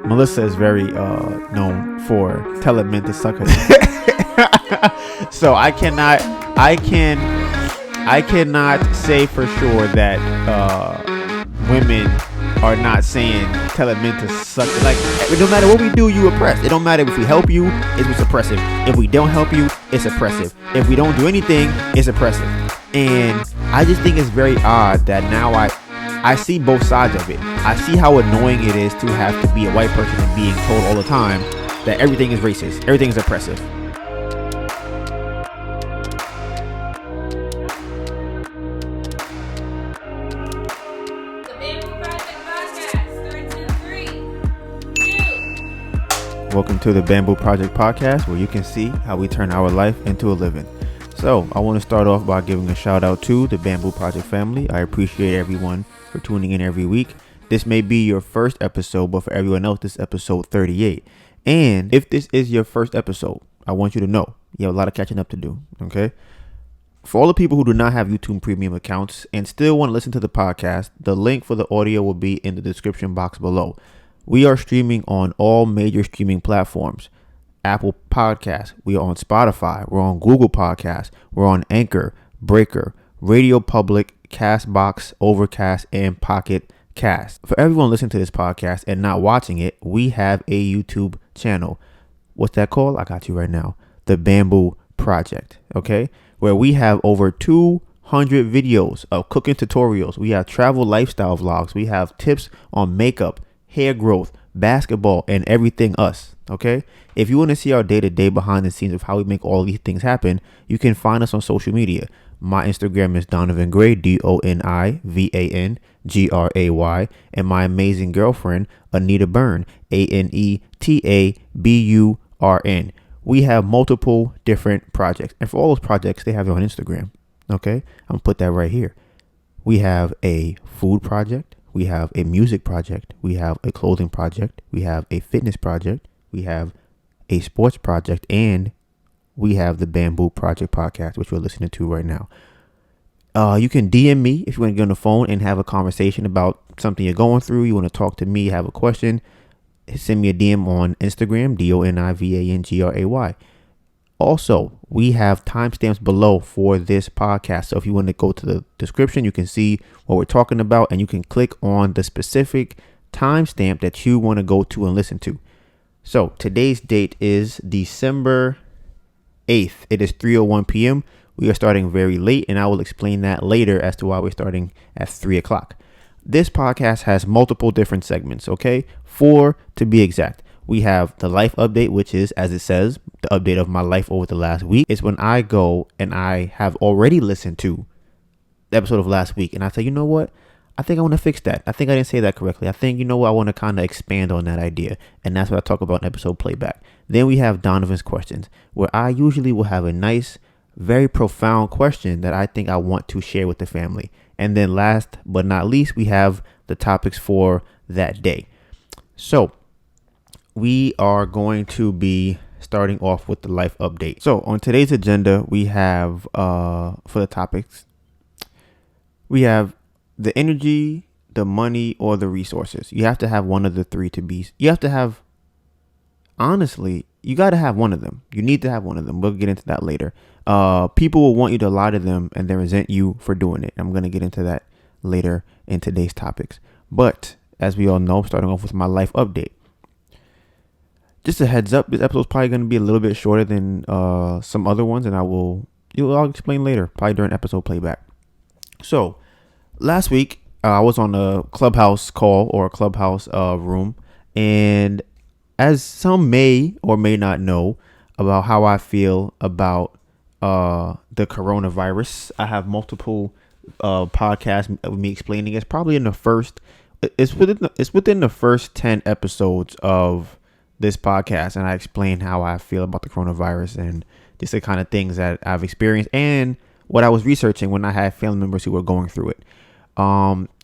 Melissa is very known for telling men to suck her. So I cannot say for sure that women are not saying telling men to suck. Like, no matter what we do, you oppressed. It don't matter if we help you, it's oppressive. If we don't help you, it's oppressive. If we don't do anything, it's oppressive. And I just think it's very odd that now I see both sides of it. I see how annoying it is to have to be a white person and being told all the time that everything is racist, everything is oppressive. Welcome to the Bamboo Project Podcast, where you can see how we turn our life into a living. So I want to start off by giving a shout out to the Bamboo Project family. I appreciate everyone for tuning in every week. This may be your first episode, but for everyone else, this is episode 38. And if this is your first episode, I want you to know you have a lot of catching up to do. Okay. For all the people who do not have YouTube Premium accounts and still want to listen to the podcast, the link for the audio will be in the description box below. We are streaming on all major streaming platforms. Apple Podcasts, we are on Spotify, we're on Google Podcasts, we're on Anchor, Breaker, Radio Public, Castbox, Overcast, and Pocket Cast. For everyone listening to this podcast and not watching it, we have a YouTube channel. What's that called? I got you right now. The Bamboo Project, okay? Where we have over 200 videos of cooking tutorials. We have travel lifestyle vlogs. We have tips on makeup, hair growth, basketball, and everything us. Okay. If you want to see our day-to-day behind the scenes of how we make all these things happen, you can find us on social media. My Instagram is DonivanGray, DonivanGray, and my amazing girlfriend, AnetaBurn, AnetaBurn. We have multiple different projects, and for all those projects, they have it on Instagram. Okay. I'm gonna put that right here. We have a food project. We have a music project. We have a clothing project. We have a fitness project. We have a sports project. And we have the Bamboo Project Podcast, which we're listening to right now. You can DM me if you want to get on the phone and have a conversation about something you're going through. You want to talk to me, have a question. Send me a DM on Instagram, DonivanGray. Also, we have timestamps below for this podcast. So if you want to go to the description, you can see what we're talking about, and you can click on the specific timestamp that you want to go to and listen to. So today's date is December 8th. It is 3:01 p.m. We are starting very late, and I will explain that later as to why we're starting at 3 o'clock. This podcast has multiple different segments, okay? 4 to be exact. We have the life update, which is, as it says, the update of my life over the last week. It's when I go and I have already listened to the episode of last week and I say, you know what? I think I want to fix that. I think I didn't say that correctly. I think, you know what? I want to kind of expand on that idea. And that's what I talk about in episode playback. Then we have Donivan's Questions, where I usually will have a nice, very profound question that I think I want to share with the family. And then last but not least, we have the topics for that day. So we are going to be starting off with the life update. So on today's agenda, we have for the topics, we have the energy, the money, or the resources. You have to have one of the three to be. You have to have, honestly, you got to have one of them. You need to have one of them. We'll get into that later. People will want you to lie to them and then resent you for doing it. I'm going to get into that later in today's topics. But as we all know, starting off with my life update. Just a heads up, this episode is probably going to be a little bit shorter than some other ones, and I'll explain later, probably during episode playback. So, last week, I was on a Clubhouse call or a Clubhouse room, and as some may or may not know about how I feel about the coronavirus, I have multiple podcasts of me explaining. It's probably in the first, it's within the first 10 episodes of this podcast, and I explain how I feel about the coronavirus and just the kind of things that I've experienced and what I was researching when I had family members who were going through it.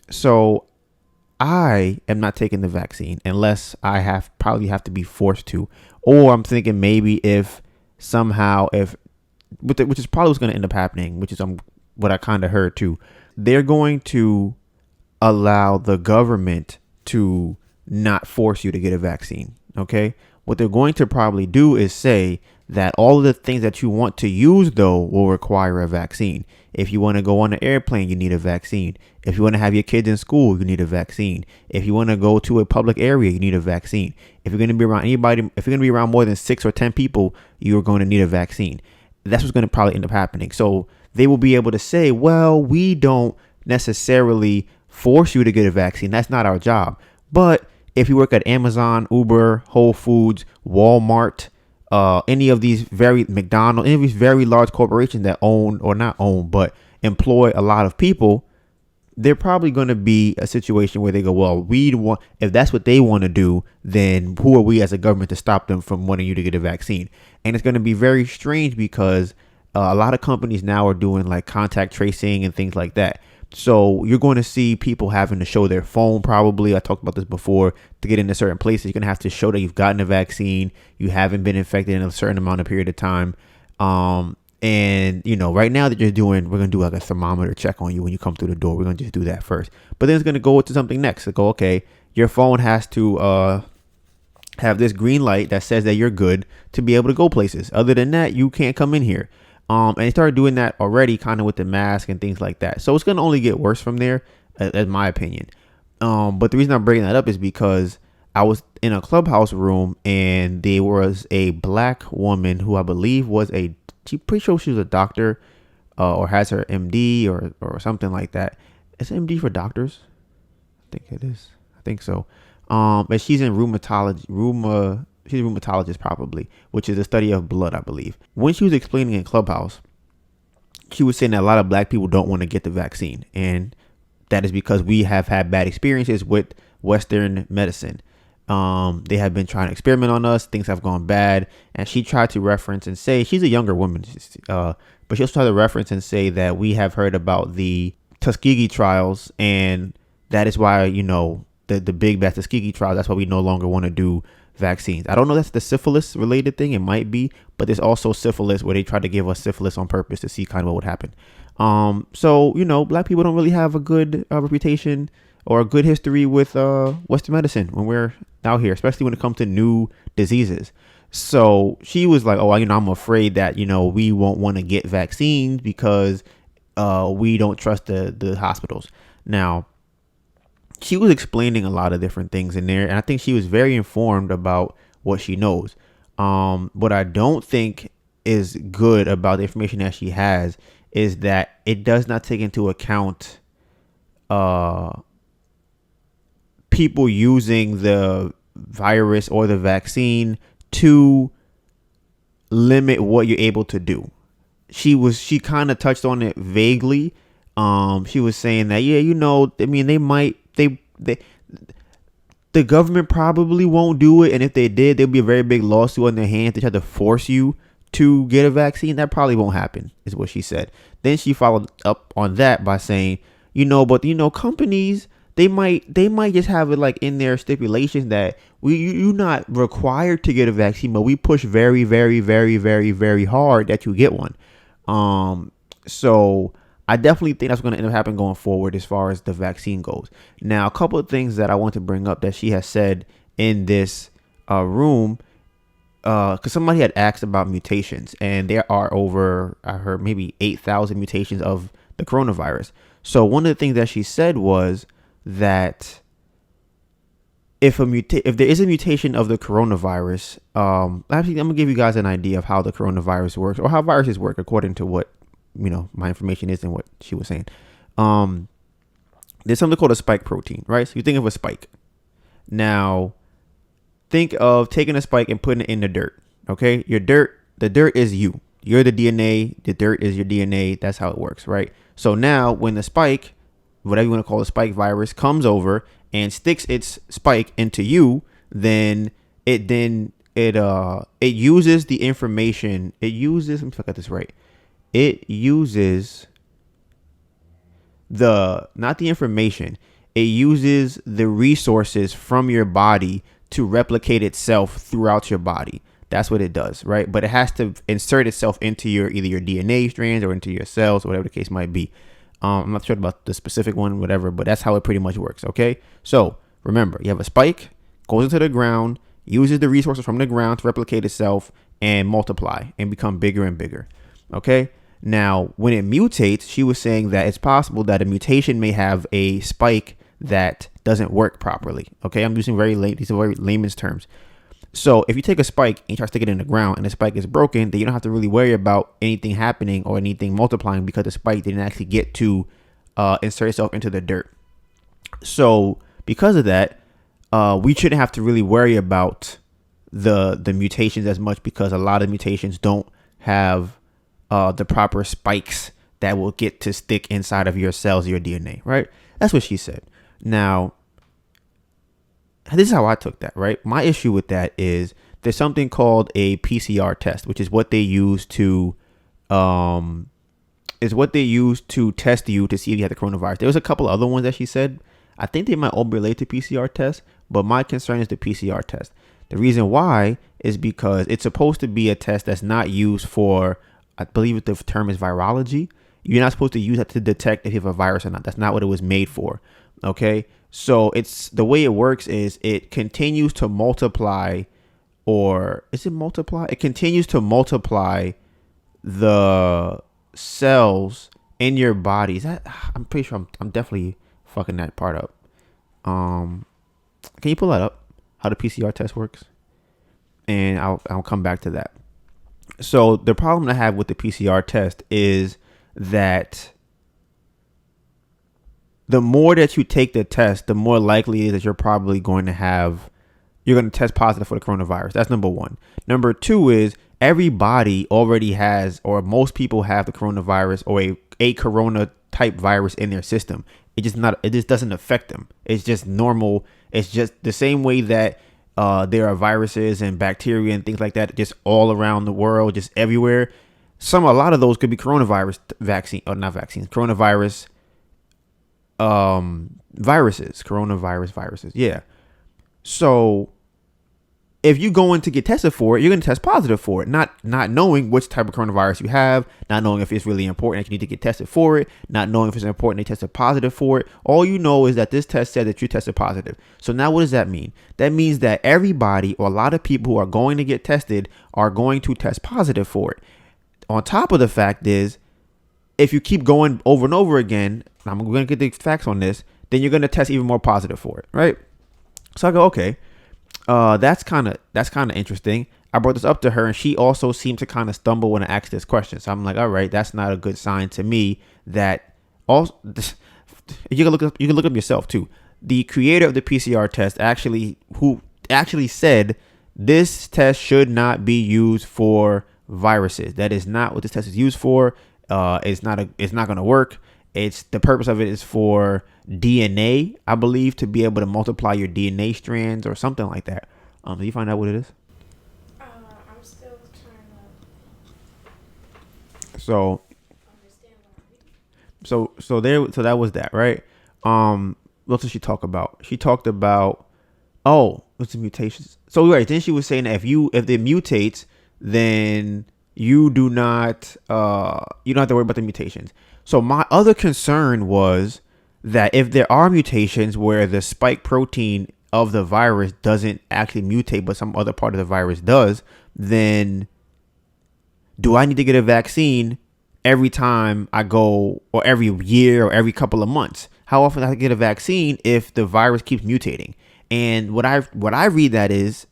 So I am not taking the vaccine unless I probably have to be forced to, or I'm thinking maybe if which is probably what's going to end up happening, which is what I kind of heard too. They're going to allow the government to not force you to get a vaccine. Okay. What they're going to probably do is say that all of the things that you want to use, though, will require a vaccine. If you want to go on an airplane, you need a vaccine. If you want to have your kids in school, you need a vaccine. If you want to go to a public area, you need a vaccine. If you're going to be around anybody, if you're going to be around more than 6 or 10 people, you're going to need a vaccine. That's what's going to probably end up happening. So they will be able to say, well, we don't necessarily force you to get a vaccine. That's not our job. But if you work at Amazon, Uber, Whole Foods, Walmart, any of these McDonald's, any of these very large corporations that own, or not own, but employ a lot of people, they're probably going to be a situation where they go, well, if that's what they want to do, then who are we as a government to stop them from wanting you to get a vaccine? And it's going to be very strange because a lot of companies now are doing like contact tracing and things like that. So you're going to see people having to show their phone, probably. I talked about this before. To get into certain places, you're going to have to show that you've gotten a vaccine, you haven't been infected in a certain amount of period of time. And, right now we're going to do like a thermometer check on you when you come through the door. We're going to just do that first. But then it's going to go to something next. To go, okay, your phone has to have this green light that says that you're good to be able to go places. Other than that, you can't come in here. And they started doing that already kind of with the mask and things like that. So it's going to only get worse from there, in my opinion. But the reason I'm bringing that up is because I was in a Clubhouse room and there was a black woman who I believe she's pretty sure she was a doctor or has her MD or something like that. Is MD for doctors? I think it is. I think so. But she's in rheumatology. She's a rheumatologist probably, which is a study of blood, I believe. When she was explaining in Clubhouse, she was saying that a lot of black people don't want to get the vaccine. And that is because we have had bad experiences with Western medicine. They have been trying to experiment on us. Things have gone bad. And she tried to reference and say, she's a younger woman, but she also tried to reference and say that we have heard about the Tuskegee trials. And that is why, the big bad Tuskegee trial, that's why we no longer want to do vaccines. I don't know, that's the syphilis related thing. It might be, but there's also syphilis where they tried to give us syphilis on purpose to see kind of what would happen. So, black people don't really have a good reputation or a good history with Western medicine when we're out here, especially when it comes to new diseases. So she was like, oh, I'm afraid that, we won't want to get vaccines because we don't trust the hospitals. Now, she was explaining a lot of different things in there, and I think she was very informed about what she knows. What I don't think is good about the information that she has is that it does not take into account people using the virus or the vaccine to limit what you're able to do. She kind of touched on it vaguely. She was saying that, the government probably won't do it, and if they did, there'll be a very big lawsuit on their hands to try to force you to get a vaccine. That probably won't happen, is what she said. Then she followed up on that by saying, companies, they might just have it like in their stipulations that you're not required to get a vaccine, but we push very, very, very, very, very hard that you get one. So I definitely think that's going to end up happening going forward as far as the vaccine goes. Now, a couple of things that I want to bring up that she has said in this room, because somebody had asked about mutations, and there are over, I heard, maybe 8,000 mutations of the coronavirus. So one of the things that she said was that if there is a mutation of the coronavirus, actually, I'm gonna give you guys an idea of how the coronavirus works, or how viruses work according to what my information is and what she was saying. There's something called a spike protein, right? So you think of a spike. Now, think of taking a spike and putting it in the dirt. Okay, the dirt is you. You're the DNA. The dirt is your DNA. That's how it works, right? So now, when the spike, whatever you want to call a spike virus, comes over and sticks its spike into you, then it uses the information. Let me see if I got this right. It uses not the information. It uses the resources from your body to replicate itself throughout your body. That's what it does, right? But it has to insert itself into either your DNA strands or into your cells, or whatever the case might be. I'm not sure about the specific one, whatever, but that's how it pretty much works. Okay. So remember, you have a spike, goes into the ground, uses the resources from the ground to replicate itself and multiply and become bigger and bigger. Okay. Now, when it mutates, she was saying that it's possible that a mutation may have a spike that doesn't work properly. Okay. I'm using these are very layman's terms. So if you take a spike and you try to stick it in the ground and the spike is broken, then you don't have to really worry about anything happening or anything multiplying because the spike didn't actually get to insert itself into the dirt. So because of that, we shouldn't have to really worry about the mutations as much because a lot of mutations don't have the proper spikes that will get to stick inside of your cells, your DNA, right? That's what she said. Now, this is how I took that, right? My issue with that is there's something called a PCR test, which is what they use to test you to see if you have the coronavirus. There was a couple other ones that she said. I think they might all relate to PCR tests, but my concern is the PCR test. The reason why is because it's supposed to be a test that's not used for, I believe the term is virology. You're not supposed to use that to detect if you have a virus or not. That's not what it was made for. Okay. So it's the way it works is it continues to multiply, or is it multiply? It continues to multiply the cells in your body. I'm pretty sure I'm definitely fucking that part up. Can you pull that up? How the PCR test works? And I'll come back to that. So the problem I have with the PCR test is that the more that you take the test, the more likely it is that you're going to test positive for the coronavirus. That's number one. Number two is everybody already has, or most people have the coronavirus or a corona type virus in their system. It just doesn't affect them. It's just normal. It's just the same way that there are viruses and bacteria and things like that just all around the world, just everywhere. A lot of those could be coronavirus coronavirus viruses. Yeah. So if you go in to get tested for it, you're going to test positive for it, not knowing which type of coronavirus you have, not knowing if it's really important that you need to get tested for it, not knowing if it's important they tested positive for it. All you know is that this test said that you tested positive. So now what does that mean? That means that everybody, or a lot of people who are going to get tested, are going to test positive for it. On top of the fact is, if you keep going over and over again, I'm going to get the facts on this, then you're going to test even more positive for it, right? So I go, okay. That's kind of interesting. I brought this up to her, and she also seemed to kind of stumble when I asked this question. So I'm like, all right, that's not a good sign to me. That also, you can look up yourself too. The creator of the PCR test who actually said this test should not be used for viruses. That is not what this test is used for. It's not going to work. It's the purpose of it is for DNA, I believe, to be able to multiply your DNA strands or something like that. Did you find out what it is? I'm still trying to understand so that was that, right? What did she talk about? She talked about what's the mutations? So right, then she was saying that if it mutates, then you don't have to worry about the mutations. So my other concern was that if there are mutations where the spike protein of the virus doesn't actually mutate, but some other part of the virus does, then do I need to get a vaccine every time I go, or every year, or every couple of months? How often do I have to get a vaccine if the virus keeps mutating? And what I read that is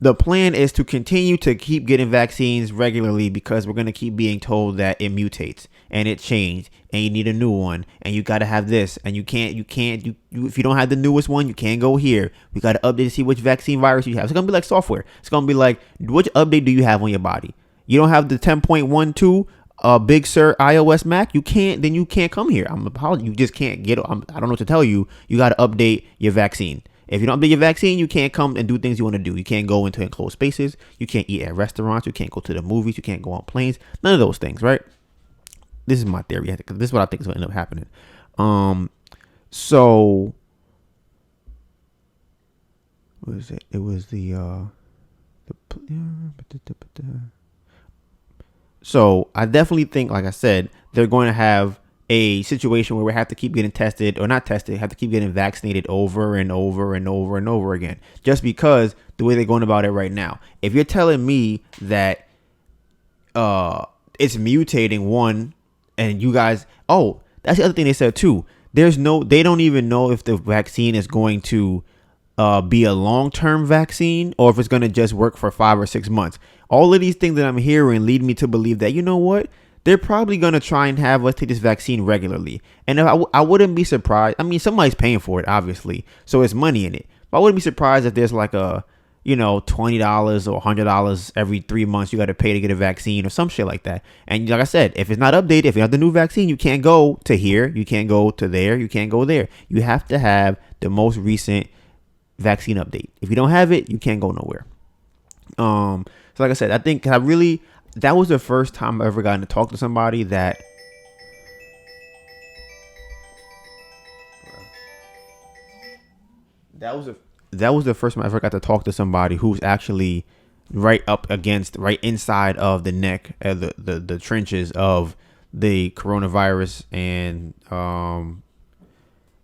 the plan is to continue to keep getting vaccines regularly, because we're going to keep being told that it mutates and it changed and you need a new one and you got to have this, and you can't if you don't have the newest one, you can't go here. We got to update to see which vaccine virus you have. It's going to be like software. It's going to be like, which update do you have on your body? You don't have the 10.12 Big Sur iOS Mac, you can't come here. I'm apologizing. You just can't get I don't know what to tell you. You got to update your vaccine. If you don't update your vaccine, you can't come and do things you want to do. You can't go into enclosed spaces. You can't eat at restaurants. You can't go to the movies. You can't go on planes. None of those things, right? This is my theory. This is what I think is going to end up happening. So what is it? It was so I definitely think, like I said, they're going to have a situation where we have to keep getting tested or not tested, have to keep getting vaccinated over and over and over and over again, just because the way they're going about it right now. If you're telling me that it's mutating one, and you guys, oh, that's the other thing they said too. They don't even know if the vaccine is going to be a long-term vaccine or if it's going to just work for 5 or 6 months. All of these things that I'm hearing lead me to believe that, you know what, they're probably going to try and have us take this vaccine regularly. And if I wouldn't be surprised. I mean, somebody's paying for it, obviously, so it's money in it. But I wouldn't be surprised if there's like a, $20 or $100 every 3 months you got to pay to get a vaccine or some shit like that. And like I said, if it's not updated, if you have the new vaccine, you can't go to here, you can't go to there, you can't go there. You have to have the most recent vaccine update. If you don't have it, you can't go nowhere. So like I said, I think that was the first time I ever gotten to talk to somebody that that was the first time I ever got to talk to somebody who's actually right inside of the neck, the trenches of the coronavirus and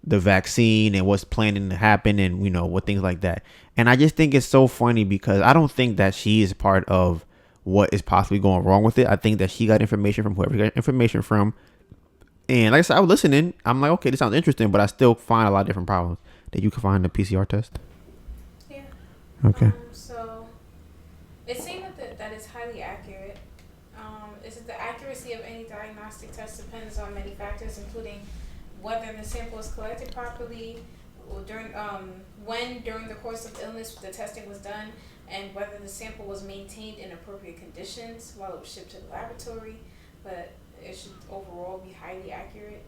the vaccine and what's planning to happen and what things like that. And I just think it's so funny because I don't think that she is part of what is possibly going wrong with it. I think that she got information from whoever she got information from. And like I said, I was listening. I'm like, okay, this sounds interesting, but I still find a lot of different problems that you can find in the PCR test. Yeah. Okay. So it seems that it's highly accurate. Is it the accuracy of any diagnostic test depends on many factors, including whether the sample is collected properly, or during the course of illness the testing was done, and whether the sample was maintained in appropriate conditions while it was shipped to the laboratory. But it should overall be highly accurate.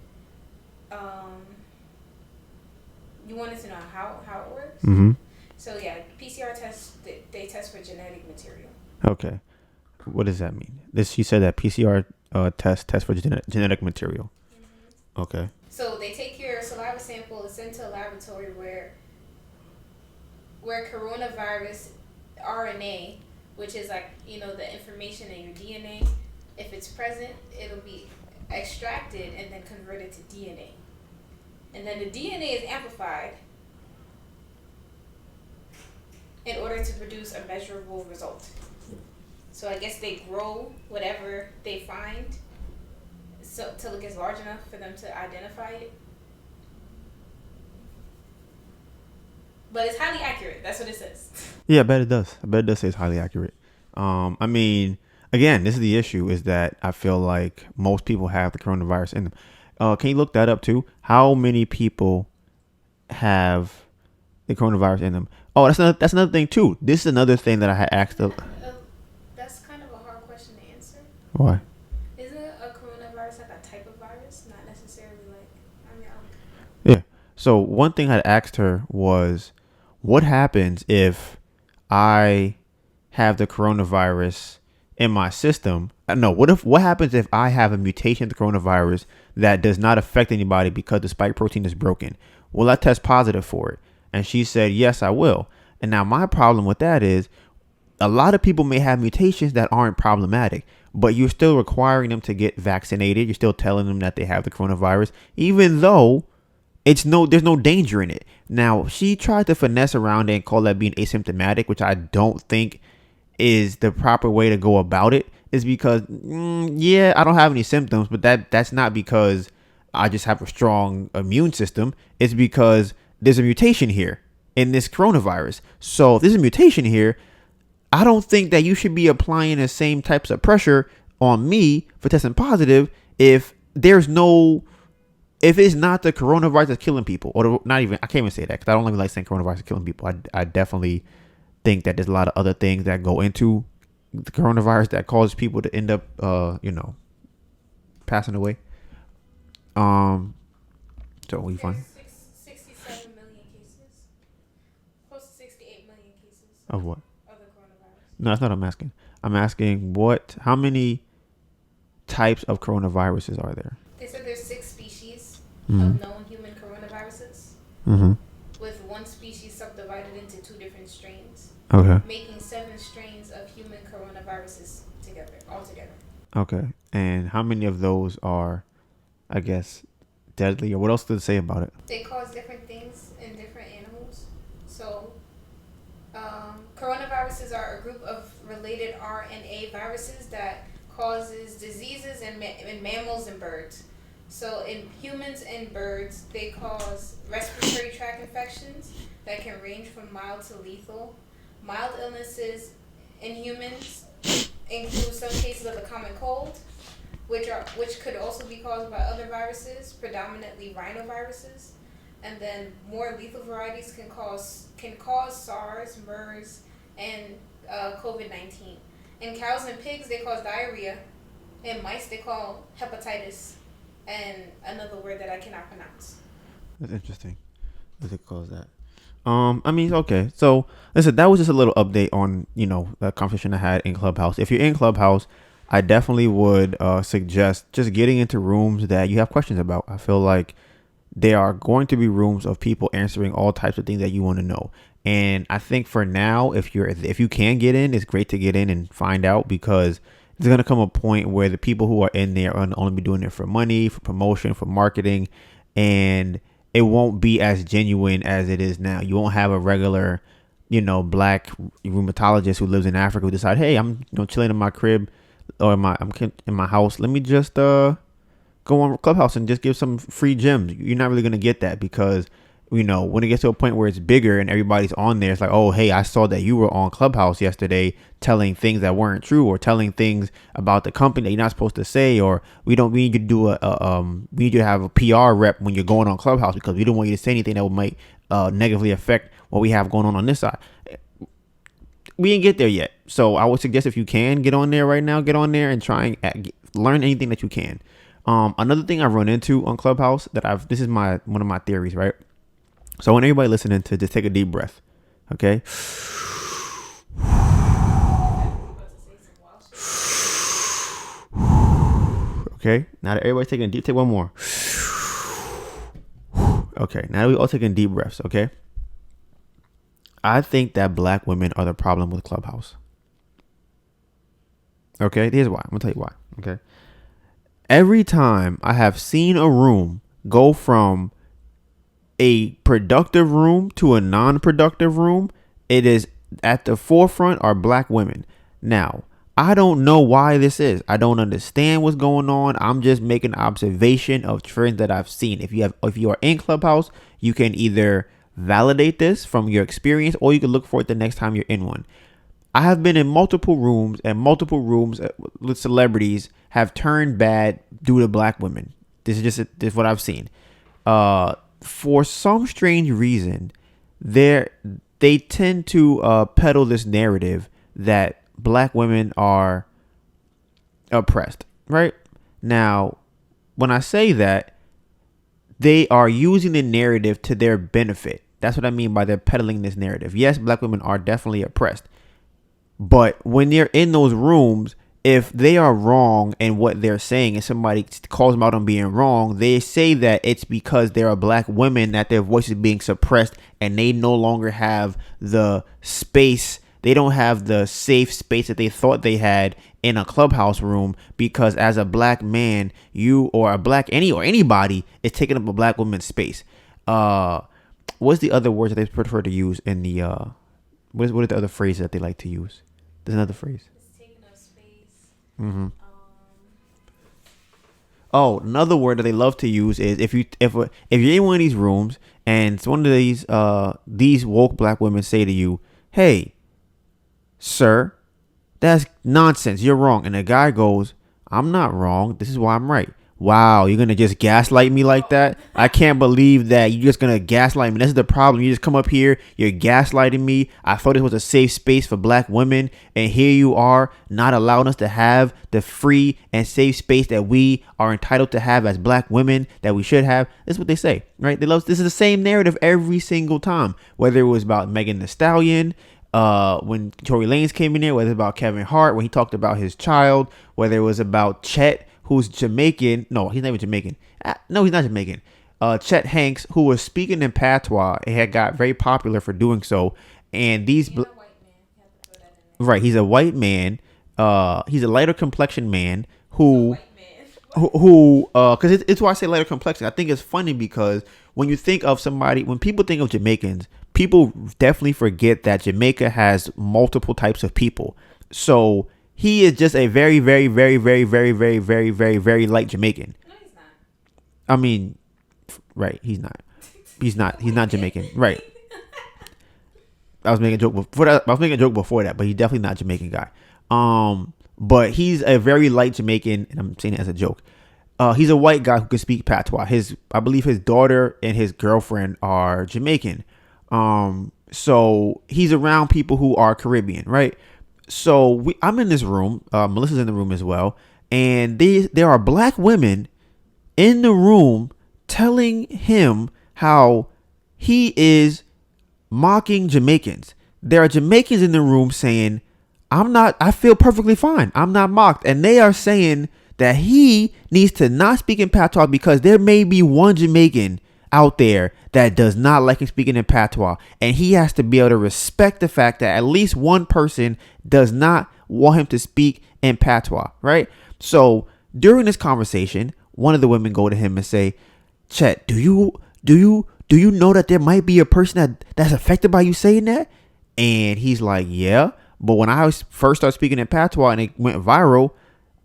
You wanted to know how it works? Mm-hmm. So yeah, PCR tests, they test for genetic material. Okay. What does that mean? She said that PCR test for genetic material. Mm-hmm. Okay. So they take your saliva sample and send to a laboratory where coronavirus RNA, which is like, the information in your DNA, if it's present, it'll be extracted and then converted to DNA. And then the DNA is amplified in order to produce a measurable result. So I guess they grow whatever they find till it gets large enough for them to identify it. But it's highly accurate. That's what it says. Yeah, I bet it does. I bet it does say it's highly accurate. I mean, again, this is the issue, is that I feel like most people have the coronavirus in them. Can you look that up too? How many people have the coronavirus in them? Oh, that's another thing too. This is another thing that I had asked. That's kind of a hard question to answer. Why? Isn't a coronavirus like a type of virus, not necessarily like? Yeah. So one thing I asked her was, what happens if I have the coronavirus in my system? No, what happens if I have a mutation of the coronavirus that does not affect anybody because the spike protein is broken? Will I test positive for it? And she said, yes, I will. And now my problem with that is a lot of people may have mutations that aren't problematic, but you're still requiring them to get vaccinated. You're still telling them that they have the coronavirus, even though there's no danger in it. Now, she tried to finesse around it and call that being asymptomatic, which I don't think is the proper way to go about it. Is because, I don't have any symptoms, but that's not because I just have a strong immune system. It's because there's a mutation here in this coronavirus. So if there's a mutation here, I don't think that you should be applying the same types of pressure on me for testing positive if it's not the coronavirus that's killing people, or not even, I can't even say that because I don't even like saying coronavirus is killing people. I definitely think that there's a lot of other things that go into the coronavirus that cause people to end up, passing away. So we find 67 million cases, close to 68 million cases of what? of the coronavirus. No, that's not what I'm asking. I'm asking how many types of coronaviruses are there? They said there's 6 species Mm-hmm. of known human coronaviruses, Mm-hmm. with one species subdivided into 2 different strains, Okay. making 7 strains of human coronaviruses altogether. Okay. And how many of those are I guess, deadly? Or what else did it say about it? They cause different things in different animals. So, coronaviruses are a group of related RNA viruses that causes diseases in mammals and birds. So, in humans and birds, they cause respiratory tract infections that can range from mild to lethal. Mild illnesses in humans include some cases of the common cold, which could also be caused by other viruses, predominantly rhinoviruses. And then more lethal varieties can cause SARS, MERS, and COVID-19. In cows and pigs, they cause diarrhea. In mice, they call hepatitis, and another word that I cannot pronounce. That's interesting. What it calls that? I mean, okay. So listen, that was just a little update on the conversation I had in Clubhouse. If you're in Clubhouse, I definitely would suggest just getting into rooms that you have questions about. I feel like there are going to be rooms of people answering all types of things that you want to know. And I think for now, if you can get in, it's great to get in and find out, because there's gonna come a point where the people who are in there are only be doing it for money, for promotion, for marketing, and it won't be as genuine as it is now. You won't have a regular, black rheumatologist who lives in Africa who decide, hey, I'm chilling in my crib or I'm in my house. Let me just go on Clubhouse and just give some free gems. You're not really going to get that, because when it gets to a point where it's bigger and everybody's on there, it's like, oh, hey, I saw that you were on Clubhouse yesterday telling things that weren't true, or telling things about the company that you're not supposed to say, or we need you to do we need you to have a PR rep when you're going on Clubhouse, because we don't want you to say anything that might negatively affect what we have going on this side. We didn't get there yet. So I would suggest, if you can get on there right now, get on there and try and learn anything that you can. Another thing I run into on Clubhouse this is one of my theories, right? So I want everybody listening to just take a deep breath. Okay. Okay. Now that everybody's taking a deep, take one more. Okay. Now that we all taking deep breaths. Okay. I think that black women are the problem with Clubhouse. Okay. Here's why. I'm gonna tell you why. Okay. Every time I have seen a room go from a productive room to a non-productive room, it is at the forefront are black women. Now, I don't know why this is. I don't understand what's going on. I'm just making an observation of trends that I've seen. If you are in Clubhouse, you can either validate this from your experience, or you can look for it the next time you're in one. I have been in multiple rooms, and multiple rooms with celebrities have turned bad due to black women. This is what I've seen. For some strange reason, they tend to peddle this narrative that black women are oppressed. Right now, when I say that, they are using the narrative to their benefit. That's what I mean by they're peddling this narrative. Yes, black women are definitely oppressed. But when they're in those rooms, if they are wrong in what they're saying and somebody calls them out on being wrong, they say that it's because there are black women that their voice is being suppressed, and they no longer have the space. They don't have the safe space that they thought they had in a Clubhouse room, because as a black man, you or a black anybody is taking up a black woman's space. What's the other words that they prefer to use in the what are the other phrases that they like to use? There's another phrase. It's taking up space. Mm-hmm. Oh, another word that they love to use is if you're in one of these rooms and it's one of these woke black women say to you, "Hey, sir, that's nonsense. You're wrong." And the guy goes, "I'm not wrong. This is why I'm right." Wow, you're gonna just gaslight me like that? I can't believe that you're just gonna gaslight me. This is the problem. You just come up here, you're gaslighting me. I thought it was a safe space for black women, and here you are not allowing us to have the free and safe space that we are entitled to have as black women, that we should have. This is what they say, right? This is the same narrative every single time, whether it was about Megan Thee Stallion, when Tory Lanez came in there, whether it was about Kevin Hart when he talked about his child, whether it was about Chet, who's Jamaican. No, he's not even Jamaican. No, he's not Jamaican. Chet Hanks, who was speaking in patois, and had got very popular for doing so. And these, right? He's a white man. He's a lighter complexion man who. because it's why I say layer complexity. I think it's funny because when you think of somebody, when people think of Jamaicans, people definitely forget that Jamaica has multiple types of people. So he is just a very, very, very, very, very, very, very, very, very light Jamaican. No, he's not. I mean, right? He's not. He's not. He's not Jamaican. Right. I was making a joke before that. But he's definitely not a Jamaican guy. But he's a very light Jamaican, and I'm saying it as a joke. He's a white guy who can speak patois. I believe his daughter and his girlfriend are Jamaican. So he's around people who are Caribbean, right? So I'm in this room. Melissa's in the room as well, and there are black women in the room telling him how he is mocking Jamaicans. There are Jamaicans in the room saying, I feel perfectly fine. I'm not mocked. And they are saying that he needs to not speak in patois because there may be one Jamaican out there that does not like him speaking in patois. And he has to be able to respect the fact that at least one person does not want him to speak in patois, right? So during this conversation, one of the women go to him and say, Chet, do you know that there might be a person that's affected by you saying that? And he's like, yeah. But when I first started speaking in patois and it went viral,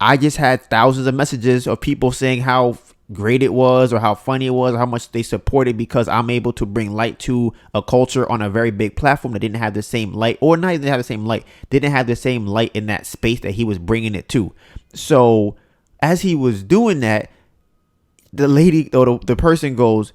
I just had thousands of messages of people saying how great it was or how funny it was or how much they supported because I'm able to bring light to a culture on a very big platform that didn't have the same light, or not even have the same light, didn't have the same light in that space that he was bringing it to. So as he was doing that, the lady or the person goes,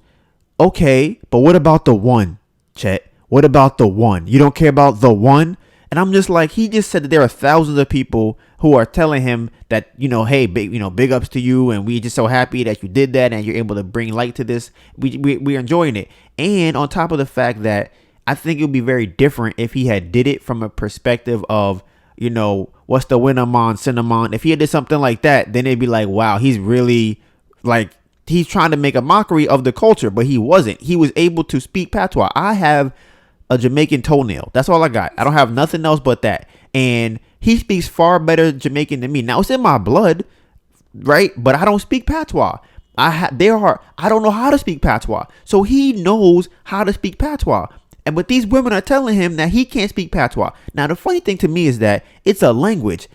okay, but what about the one, Chet? What about the one? You don't care about the one? And I'm just like, he just said that there are thousands of people who are telling him that, hey, big ups to you. And we just so happy that you did that and you're able to bring light to this. We're enjoying it. And on top of the fact that I think it would be very different if he had did it from a perspective of, what's the Winamon, Cinnamon. If he had did something like that, then it'd be like, wow, he's really like, he's trying to make a mockery of the culture, but he wasn't. He was able to speak patois. I have a Jamaican toenail. That's all I got. I don't have nothing else but that. And he speaks far better Jamaican than me. Now it's in my blood, right? But I don't speak patois. I don't know how to speak patois. So he knows how to speak patois. But these women are telling him that he can't speak patois. Now the funny thing to me is that it's a language.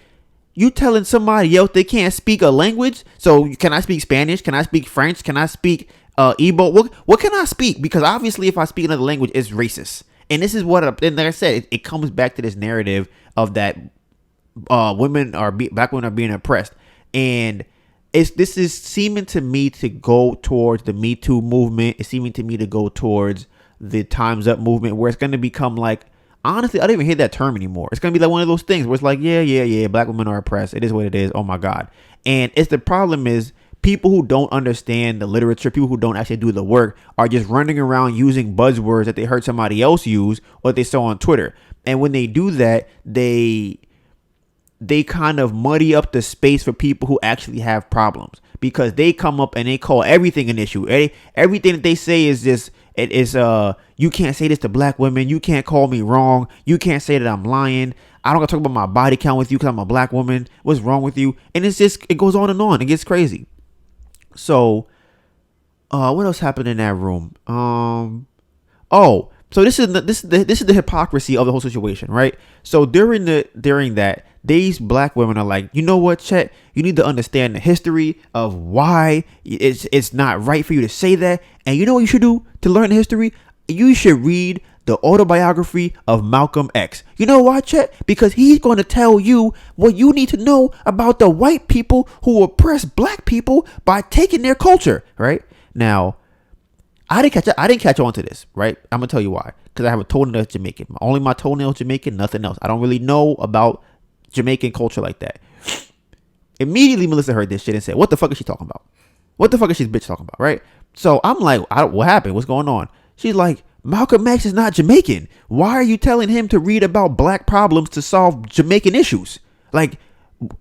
You telling somebody else they can't speak a language? So can I speak Spanish? Can I speak French? Can I speak Igbo? What can I speak? Because obviously if I speak another language, it's racist. And this is what, and like I said, it comes back to this narrative of that black women are being oppressed. And this is seeming to me to go towards the Me Too movement. It's seeming to me to go towards the Time's Up movement, where it's going to become like, honestly, I don't even hear that term anymore. It's going to be like one of those things where it's like, yeah, black women are oppressed. It is what it is. Oh my God. And the problem is, people who don't understand the literature, people who don't actually do the work, are just running around using buzzwords that they heard somebody else use or they saw on Twitter. And when they do that, they kind of muddy up the space for people who actually have problems, because they come up and they call everything an issue. Everything that they say is just, you can't say this to black women. You can't call me wrong. You can't say that I'm lying. I don't got to talk about my body count with you because I'm a black woman. What's wrong with you? And it goes on and on. It gets crazy. So, what else happened in that room? So this is the hypocrisy of the whole situation, right? So during that, these black women are like, you know what, Chet? You need to understand the history of why it's not right for you to say that. And you know what you should do to learn the history? You should read the autobiography of Malcolm X. You know why, Chet? Because he's going to tell you what you need to know about the white people who oppress black people by taking their culture, right? Now, I didn't catch on to this, right? I'm going to tell you why. Because I have a toenail that's Jamaican. Only my toenail is Jamaican, nothing else. I don't really know about Jamaican culture like that. Immediately, Melissa heard this shit and said, what the fuck is she talking about? What the fuck is this bitch talking about, right? So I'm like, what happened? What's going on? She's like, Malcolm X is not Jamaican. Why are you telling him to read about black problems to solve Jamaican issues? Like,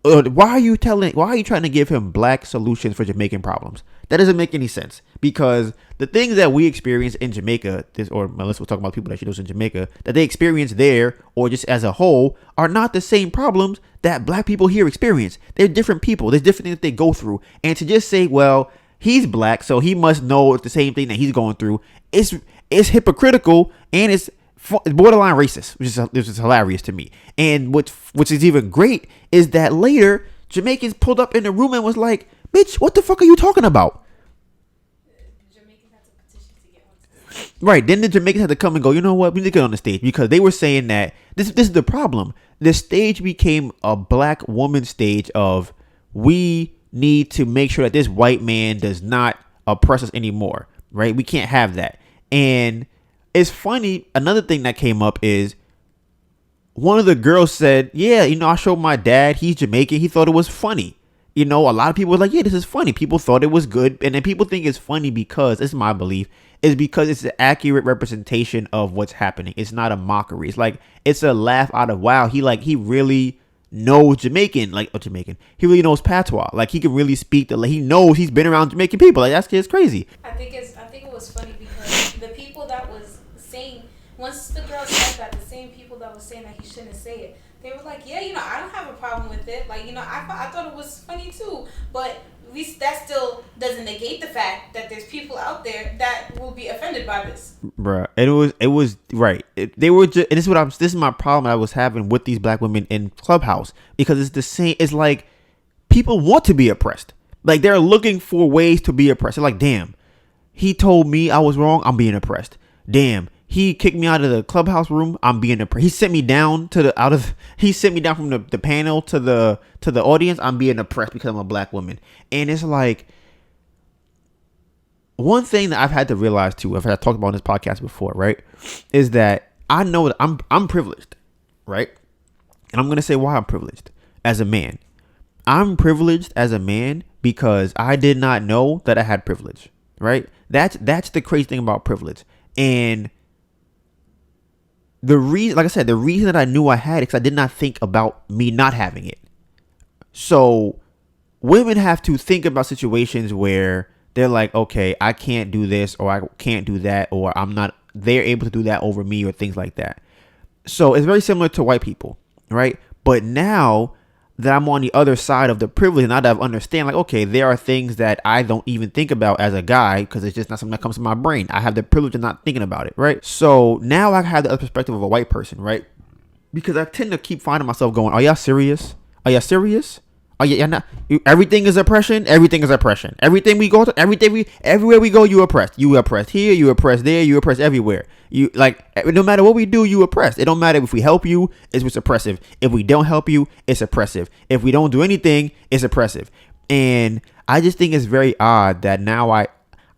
why are you trying to give him black solutions for Jamaican problems? That doesn't make any sense, because the things that we experience in Jamaica, or Melissa was talking about people that she knows in Jamaica, that they experience there or just as a whole, are not the same problems that black people here experience. They're different people. There's different things that they go through. And to just say, well, he's black, so he must know the same thing that he's going through, it's hypocritical, and it's borderline racist, which is hilarious to me. And which is even great is that later Jamaicans pulled up in the room and was like, bitch, what the fuck are you talking about? Right. Then the Jamaicans had to come and go, you know what? We need to get on the stage, because they were saying that this is the problem. The stage became a black woman stage of, we need to make sure that this white man does not oppress us anymore. Right. We can't have that. And it's funny. Another thing that came up is one of the girls said, yeah, I showed my dad, he's Jamaican. He thought it was funny. A lot of people were like, yeah, this is funny. People thought it was good. And then people think it's funny because, this is my belief, is because it's an accurate representation of what's happening. It's not a mockery. It's like, it's a laugh out of, wow, he really knows Jamaican, he really knows patois. Like, he can really speak he knows, he's been around Jamaican people. Like, that's crazy. I think it was funny because the people that was saying, once the girl said that, the same people that was saying that he shouldn't say it, they were like, yeah, I don't have a problem with it. Like, I thought it was funny too. But at least that still doesn't negate the fact that there's people out there that will be offended by this. Bruh, it was right. They were just, and this is my problem I was having with these black women in Clubhouse, because it's the same. It's like, people want to be oppressed. Like, they're looking for ways to be oppressed. They're like, damn, he told me I was wrong, I'm being oppressed. Damn, he kicked me out of the Clubhouse room, I'm being oppressed. He sent me down from the panel to the audience, I'm being oppressed because I'm a black woman. And it's like, one thing that I've had to realize too, I've talked about on this podcast before, right, is that I know that I'm privileged, right? And I'm going to say why I'm privileged as a man. I'm privileged as a man because I did not know that I had privilege, right? That's the crazy thing about privilege. And the reason, like I said, the reason that I knew I had it, because I did not think about me not having it. So women have to think about situations where they're like, okay, I can't do this, or I can't do that, or they're able to do that over me, or things like that. So it's very similar to white people, right? But now that I'm on the other side of the privilege, now that I understand, like, okay, there are things that I don't even think about as a guy, because it's just not something that comes to my brain. I have the privilege of not thinking about it, right? So now I have the other perspective of a white person, right? Because I tend to keep finding myself going, are y'all serious? Are y'all serious? Oh yeah, not, everything is oppression. Everything is oppression. Everything we go to, everywhere we go, you oppressed. You oppressed here, you oppressed there, you oppressed everywhere. You, like, no matter what we do, you oppressed. It don't matter if we help you, it's oppressive. If we don't help you, it's oppressive. If we don't do anything, it's oppressive. And I just think it's very odd that now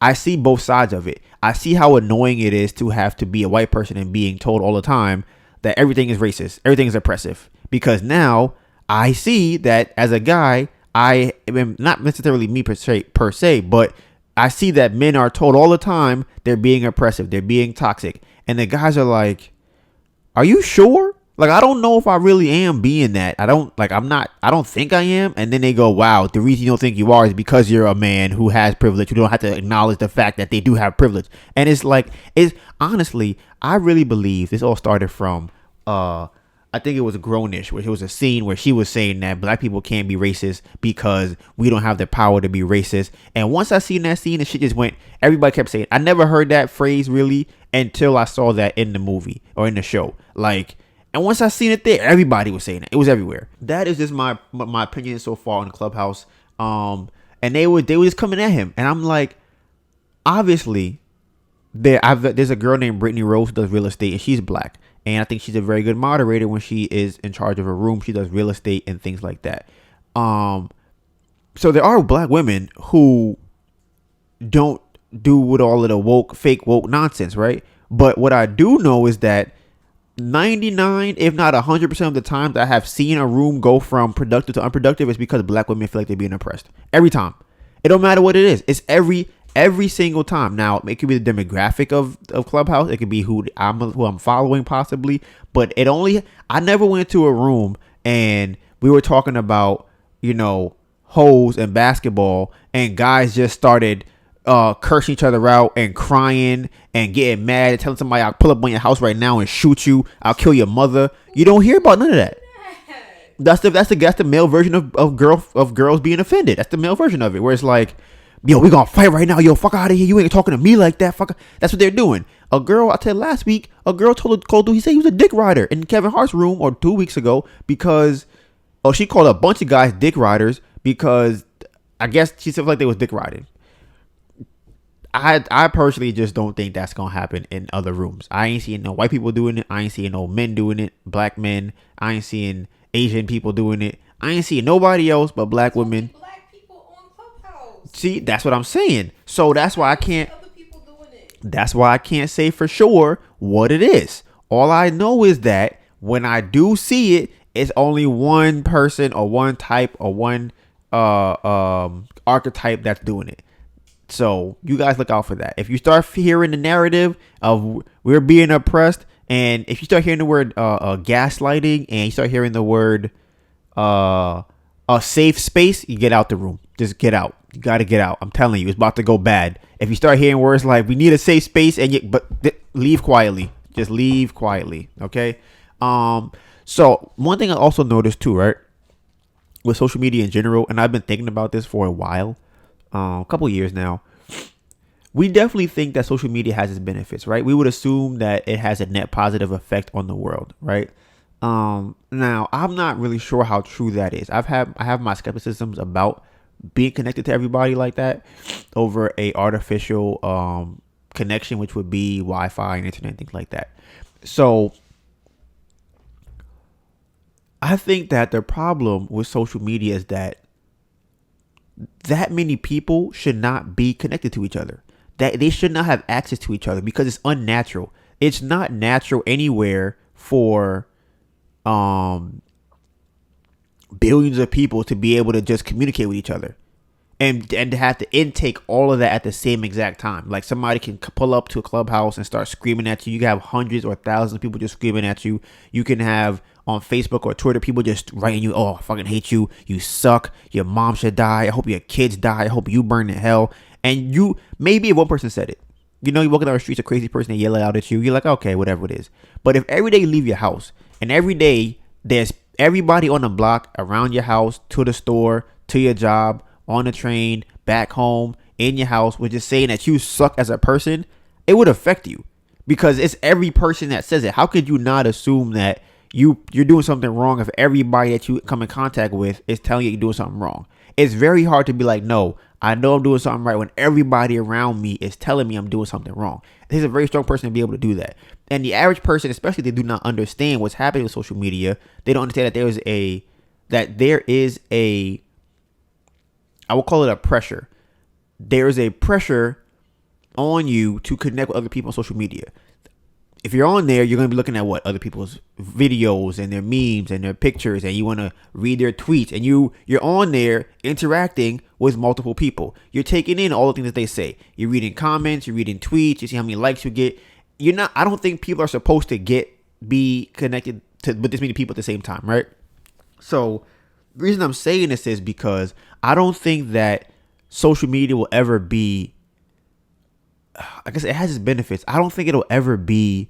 I see both sides of it. I see how annoying it is to have to be a white person and being told all the time that everything is racist, everything is oppressive. Because now I see that as a guy, I am not necessarily me per se, but I see that men are told all the time they're being oppressive, they're being toxic. And the guys are like, are you sure? Like, I don't know if I really am being that. I don't think I am. And then they go, wow, the reason you don't think you are is because you're a man who has privilege. You don't have to acknowledge the fact that they do have privilege. And it's like, honestly, I really believe this all started from, I think it was Grownish, where it was a scene where she was saying that black people can't be racist because we don't have the power to be racist. And once I seen that scene, the shit just went, everybody kept saying, I never heard that phrase really until I saw that in the movie or in the show. Like, and once I seen it there, everybody was saying it. It was everywhere. That is just my opinion so far on the Clubhouse. And they were just coming at him. And I'm like, obviously, there's a girl named Brittany Rose who does real estate, and she's black. And I think she's a very good moderator when she is in charge of a room. She does real estate and things like that. So there are black women who don't do with all of the fake woke nonsense, right? But what I do know is that 99, if not 100% of the times I have seen a room go from productive to unproductive is because black women feel like they're being oppressed. Every time. It don't matter what it is. It's every single time. Now, it could be the demographic of Clubhouse. It could be who I'm following possibly. But I never went to a room and we were talking about, hoes in basketball, and guys just started cursing each other out and crying and getting mad and telling somebody, I'll pull up on your house right now and shoot you, I'll kill your mother. You don't hear about none of that. That's the male version of girls being offended. That's the male version of it, where it's like, yo, we gonna fight right now. Yo, fuck out of here. You ain't talking to me like that. Fuck. That's what they're doing. A girl, I tell you last week, a girl told dude, he said he was a dick rider in Kevin Hart's room, or 2 weeks ago, because she called a bunch of guys dick riders because I guess she said like they was dick riding. I personally just don't think that's gonna happen in other rooms. I ain't seeing no white people doing it. I ain't seeing no men doing it. Black men. I ain't seeing Asian people doing it. I ain't seeing nobody else but black women. Black people on Clubhouse. See, that's what I'm saying. So that's why I can't. That's why I can't say for sure what it is. All I know is that when I do see it, it's only one person or one type or one archetype that's doing it. So you guys look out for that. If you start hearing the narrative of we're being oppressed, and if you start hearing the word gaslighting, and you start hearing the word a safe space, you get out the room. Just get out. You got to get out. I'm telling you, it's about to go bad. If you start hearing words like we need a safe space, leave quietly. Just leave quietly. Okay. So one thing I also noticed too, right, with social media in general, and I've been thinking about this for a while. A couple years now, we definitely think that social media has its benefits, right? We would assume that it has a net positive effect on the world, right? Now I'm not really sure how true that is. I have my skepticisms about being connected to everybody like that over a artificial connection, which would be Wi-Fi and internet and things like that. So I think that the problem with social media is that many people should not be connected to each other. That they should not have access to each other because it's unnatural. It's not natural anywhere for billions of people to be able to just communicate with each other and to have to intake all of that at the same exact time. Like somebody can pull up to a Clubhouse and start screaming at you. You can have hundreds or thousands of people just screaming at you. You can have on Facebook or Twitter people just writing you, oh, I fucking hate you. You suck. Your mom should die. I hope your kids die. I hope you burn in hell. And you, maybe if one person said it, you know, you're walking down the streets, a crazy person, they yell out at you. You're like, okay, whatever it is. But if every day you leave your house and every day there's everybody on the block around your house, to the store, to your job, on the train, back home, in your house, was just saying that you suck as a person, it would affect you because it's every person that says it. How could you not assume that you're doing something wrong if everybody that you come in contact with is telling you you're doing something wrong? It's very hard to be like, no, I know I'm doing something right when everybody around me is telling me I'm doing something wrong. He's a very strong person to be able to do that. And the average person, especially if they do not understand what's happening with social media, they don't understand that there is a I will call it a pressure. There is a pressure on you to connect with other people on social media. If you're on there, you're going to be looking at what other people's videos and their memes and their pictures, and you want to read their tweets, and you're on there interacting with multiple people. You're taking in all the things that they say. You're reading comments, you're reading tweets, you see how many likes you get. I don't think people are supposed to be connected with this many people at the same time, right? So the reason I'm saying this is because I don't think that social media will ever be, I guess it has its benefits. I don't think we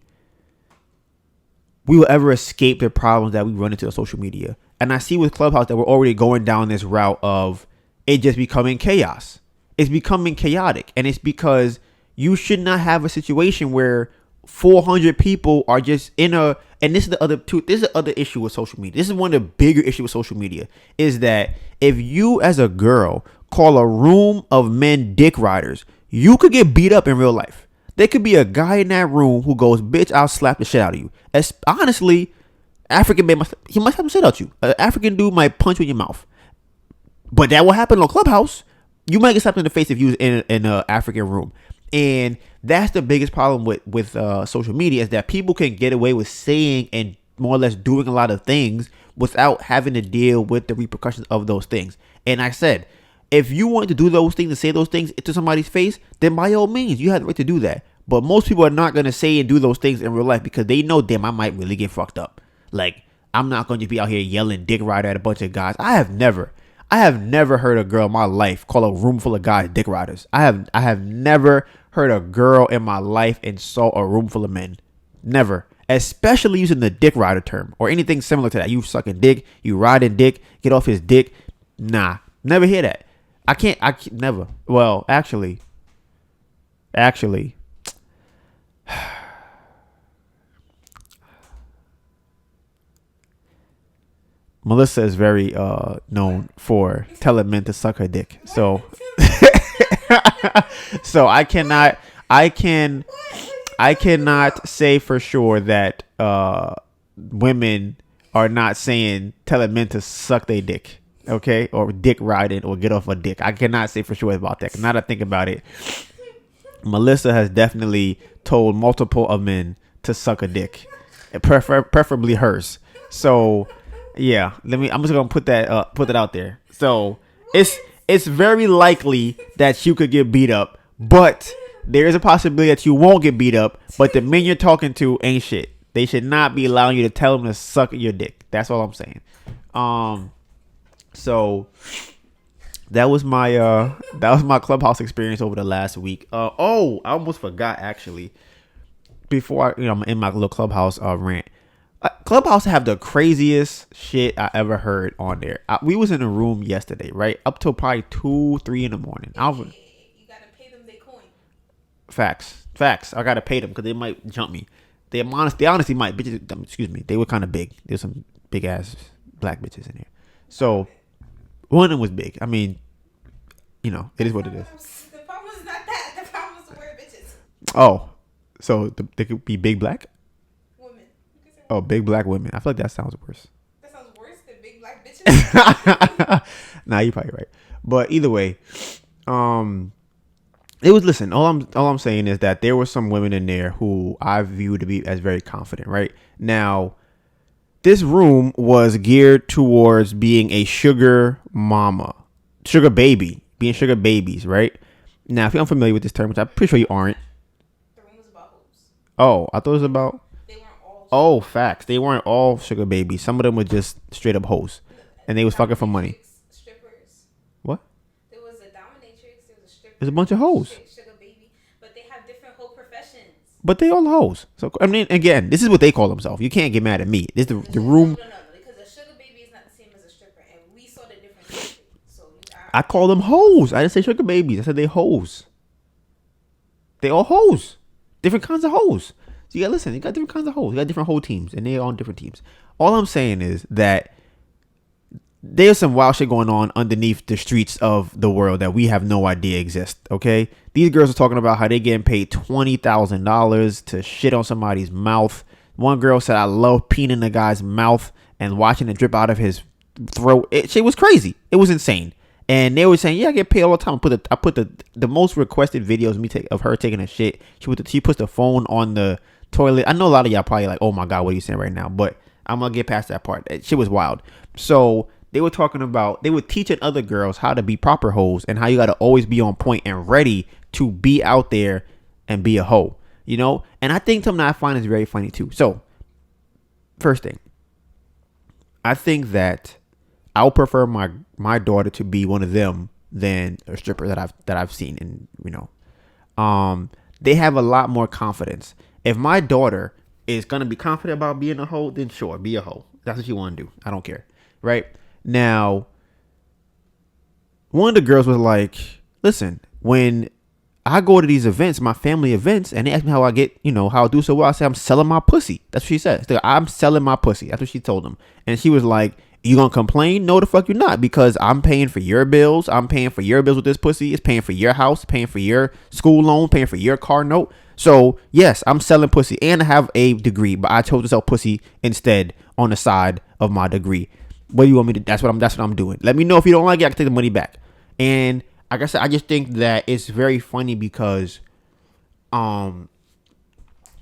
will ever escape the problems that we run into on social media. And I see with Clubhouse that we're already going down this route of it just becoming chaos. It's becoming chaotic. And it's because you should not have a situation where 400 people are just in a, and this is the other issue with social media. This is one of the bigger issues with social media, is that if you as a girl call a room of men dick riders, you could get beat up in real life. There could be a guy in that room who goes, bitch, I'll slap the shit out of you. Honestly, African man must have some shit out you. An African dude might punch you in your mouth. But that will happen on Clubhouse. You might get slapped in the face if you was in an African room. And that's the biggest problem with social media, is that people can get away with saying and more or less doing a lot of things without having to deal with the repercussions of those things. And I said, if you want to do those things and say those things to somebody's face, then by all means, you have the right to do that. But most people are not going to say and do those things in real life because they know, damn, I might really get fucked up. Like, I'm not going to be out here yelling dick rider at a bunch of guys. I have never. I have never heard a girl in my life call a room full of guys dick riders. I have never heard a girl in my life insult a room full of men. Never. Especially using the dick rider term or anything similar to that. You sucking dick, you riding dick, get off his dick. Nah, never hear that. I can't never. Well, actually, Melissa is very known for telling men to suck her dick. So so I cannot say for sure that women are not telling men to suck their dick, okay, or dick riding or get off a dick. I cannot say for sure about that. Now that I think about it, Melissa has definitely told multiple of men to suck a dick, preferably hers. So yeah, I'm just gonna put that out there. So it's very likely that you could get beat up, but there is a possibility that you won't get beat up. But the men you're talking to ain't shit. They should not be allowing you to tell them to suck your dick. That's all I'm saying. So that was my Clubhouse experience over the last week. I almost forgot actually. Before I'm in my little Clubhouse rant. Clubhouse have the craziest shit I ever heard on there. We was in a room yesterday, right? Up till probably 2-3 in the morning. You gotta pay them their coin. Facts. I gotta pay them because they might jump me. They honestly might. Bitches, excuse me. They were kind of big. There's some big ass black bitches in here. So one of them was big. I mean, it is what it is. The problem is not that. The problem is the word bitches. Oh, so they could be big black. Oh, big black women. I feel like that sounds worse. That sounds worse than big black bitches? Nah, you're probably right. But either way, it was, listen, all I'm saying is that there were some women in there who I view to be as very confident, right? Now, this room was geared towards being a sugar mama, sugar baby, being sugar babies, right? Now, if you're unfamiliar with this term, which I'm pretty sure you aren't. The room was about hoes. Oh, I thought it was about... Oh, facts. They weren't all sugar babies. Some of them were just straight up hoes. And they was fucking for money. Strippers. What? There was a dominatrix. There was a stripper. There's a bunch of hoes. Sugar baby. But they have different whole professions. But they all hoes. So, I mean, again, this is what they call themselves. You can't get mad at me. This is the room. No. Because a sugar baby is not the same as a stripper. And we saw the difference. So I call them hoes. I didn't say sugar babies. I said they hoes. They all hoes. Different kinds of hoes. So you got different kinds of hoes. You got different whole teams, and they're on different teams. All I'm saying is that there's some wild shit going on underneath the streets of the world that we have no idea exist, okay? These girls are talking about how they getting paid $20,000 to shit on somebody's mouth. One girl said, I love peeing in the guy's mouth and watching it drip out of his throat. Shit was crazy. It was insane. And they were saying, yeah, I get paid all the time. I put the most requested videos of her taking a shit. She puts the phone on the toilet. I know a lot of y'all probably like, oh my God, what are you saying right now? But I'm going to get past that part. That shit was wild. So they were talking about, they were teaching other girls how to be proper hoes and how you got to always be on point and ready to be out there and be a hoe, And I think something that I find is very funny too. So first thing, I think that I would prefer my daughter to be one of them than a stripper that I've seen, and they have a lot more confidence. If my daughter is gonna be confident about being a hoe, then sure, be a hoe. That's what you want to do. I don't care, right? Now, one of the girls was like, "Listen, when I go to these events, my family events, and they ask me how I get, how I do so well, I say I'm selling my pussy." That's what she said. I'm selling my pussy. That's what she told them, and she was like, "You gonna complain? No, the fuck you're not, because I'm paying for your bills. I'm paying for your bills with this pussy. It's paying for your house, paying for your school loan, paying for your car note. So yes, I'm selling pussy and I have a degree, but I chose to sell pussy instead on the side of my degree. What do you want me to? That's what I'm doing. Let me know if you don't like it. I can take the money back." And like I said, I just think that it's very funny because, I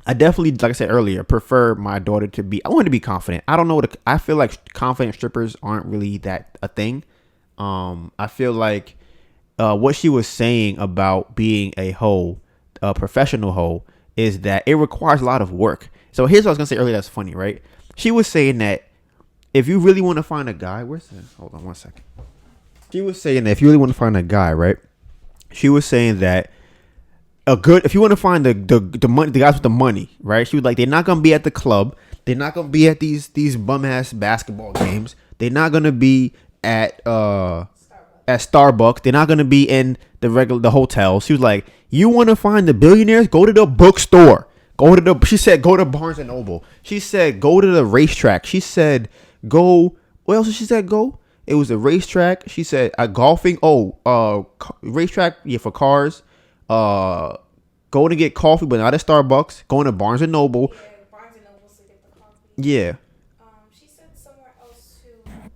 definitely, like I said earlier, prefer my daughter to be. I want her to be confident. I don't know I feel like confident strippers aren't really that a thing. I feel like what she was saying about being a hoe, a professional hoe, is that it requires a lot of work. So here's what I was gonna say earlier. That's funny, right? She was saying that if you really want to find a guy, hold on one second. She was saying that if you really want to find a guy, right? She was saying that if you want to find the money, the guys with the money, right? She was like, they're not gonna be at the club, they're not gonna be at these bum ass basketball games, they're not gonna be at Starbucks, they're not gonna be in the hotel. She was like, you want to find the billionaires? Go to the bookstore. She said go to Barnes and Noble. She said go to the racetrack. She said go. What else did she said go? It was a racetrack. She said golfing. Racetrack. Yeah, for cars. Going to get coffee, but not at Starbucks. Going to Barnes and Noble. Yeah, Barnes and Noble to get the coffee. Yeah. She said somewhere else too.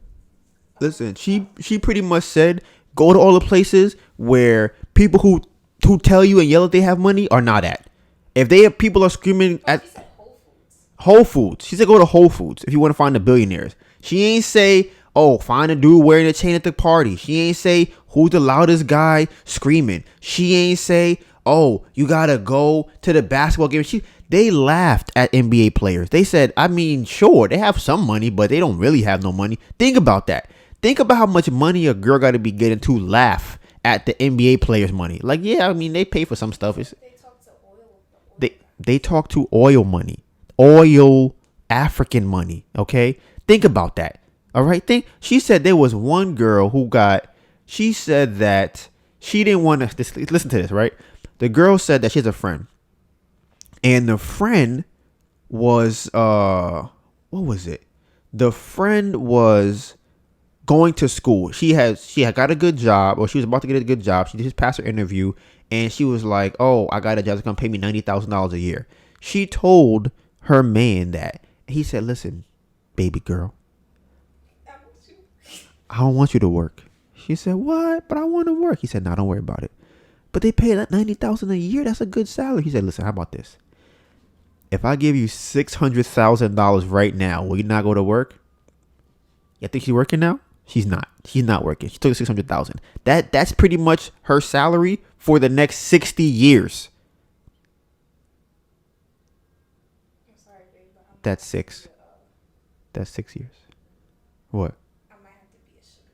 Listen, she pretty much said go to all the places where people who tell you and yell that they have money are not at. If they have people are screaming at She said Whole Foods. Whole Foods. She said go to Whole Foods if you want to find the billionaires. She ain't say, oh, find a dude wearing a chain at the party. She ain't say who's the loudest guy screaming. She ain't say, oh, you gotta go to the basketball game. They laughed at NBA players. They said, I mean, sure, they have some money, but they don't really have no money. Think about that. Think about how much money a girl got to be getting to laugh at the NBA players' money. Like, yeah, I mean, they pay for some stuff. They talk to oil money, oil African money. Okay, think about that. All right, she said there was one girl who she said that she didn't want to listen to this. Right, the girl said that she has a friend, and the friend was what was it? The friend was going to school. She had got a good job, or she was about to get a good job. She just passed her interview, and she was like, "Oh, I got a job that's gonna pay me $90,000 a year." She told her man that. He said, "Listen, baby girl, I don't want you to work." She said, "What? But I want to work." He said, "No, don't worry about it. But they pay $90,000 a year. That's a good salary." He said, "Listen, how about this? If I give you $600,000 right now, will you not go to work?" You think she's working now? She's not. She's not working. She took $600,000. That's pretty much her salary for the next 60 years. I'm sorry, babe, but That's 6. That's 6 years. What? I might have to be a sugar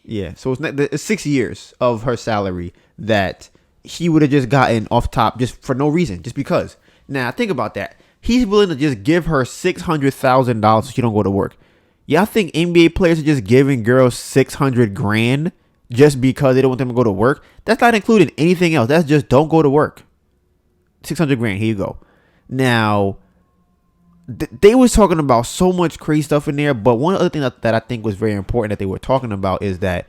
baby. Yeah. So it's 6 years of her salary that she would have just gotten off top just for no reason, just because. Now think about that. He's willing to just give her $600,000 so she don't go to work. Y'all think NBA players are just giving girls $600,000 just because they don't want them to go to work? That's not including anything else. That's just don't go to work. $600,000. Here you go. Now, they was talking about so much crazy stuff in there, but one other thing that I think was very important that they were talking about is that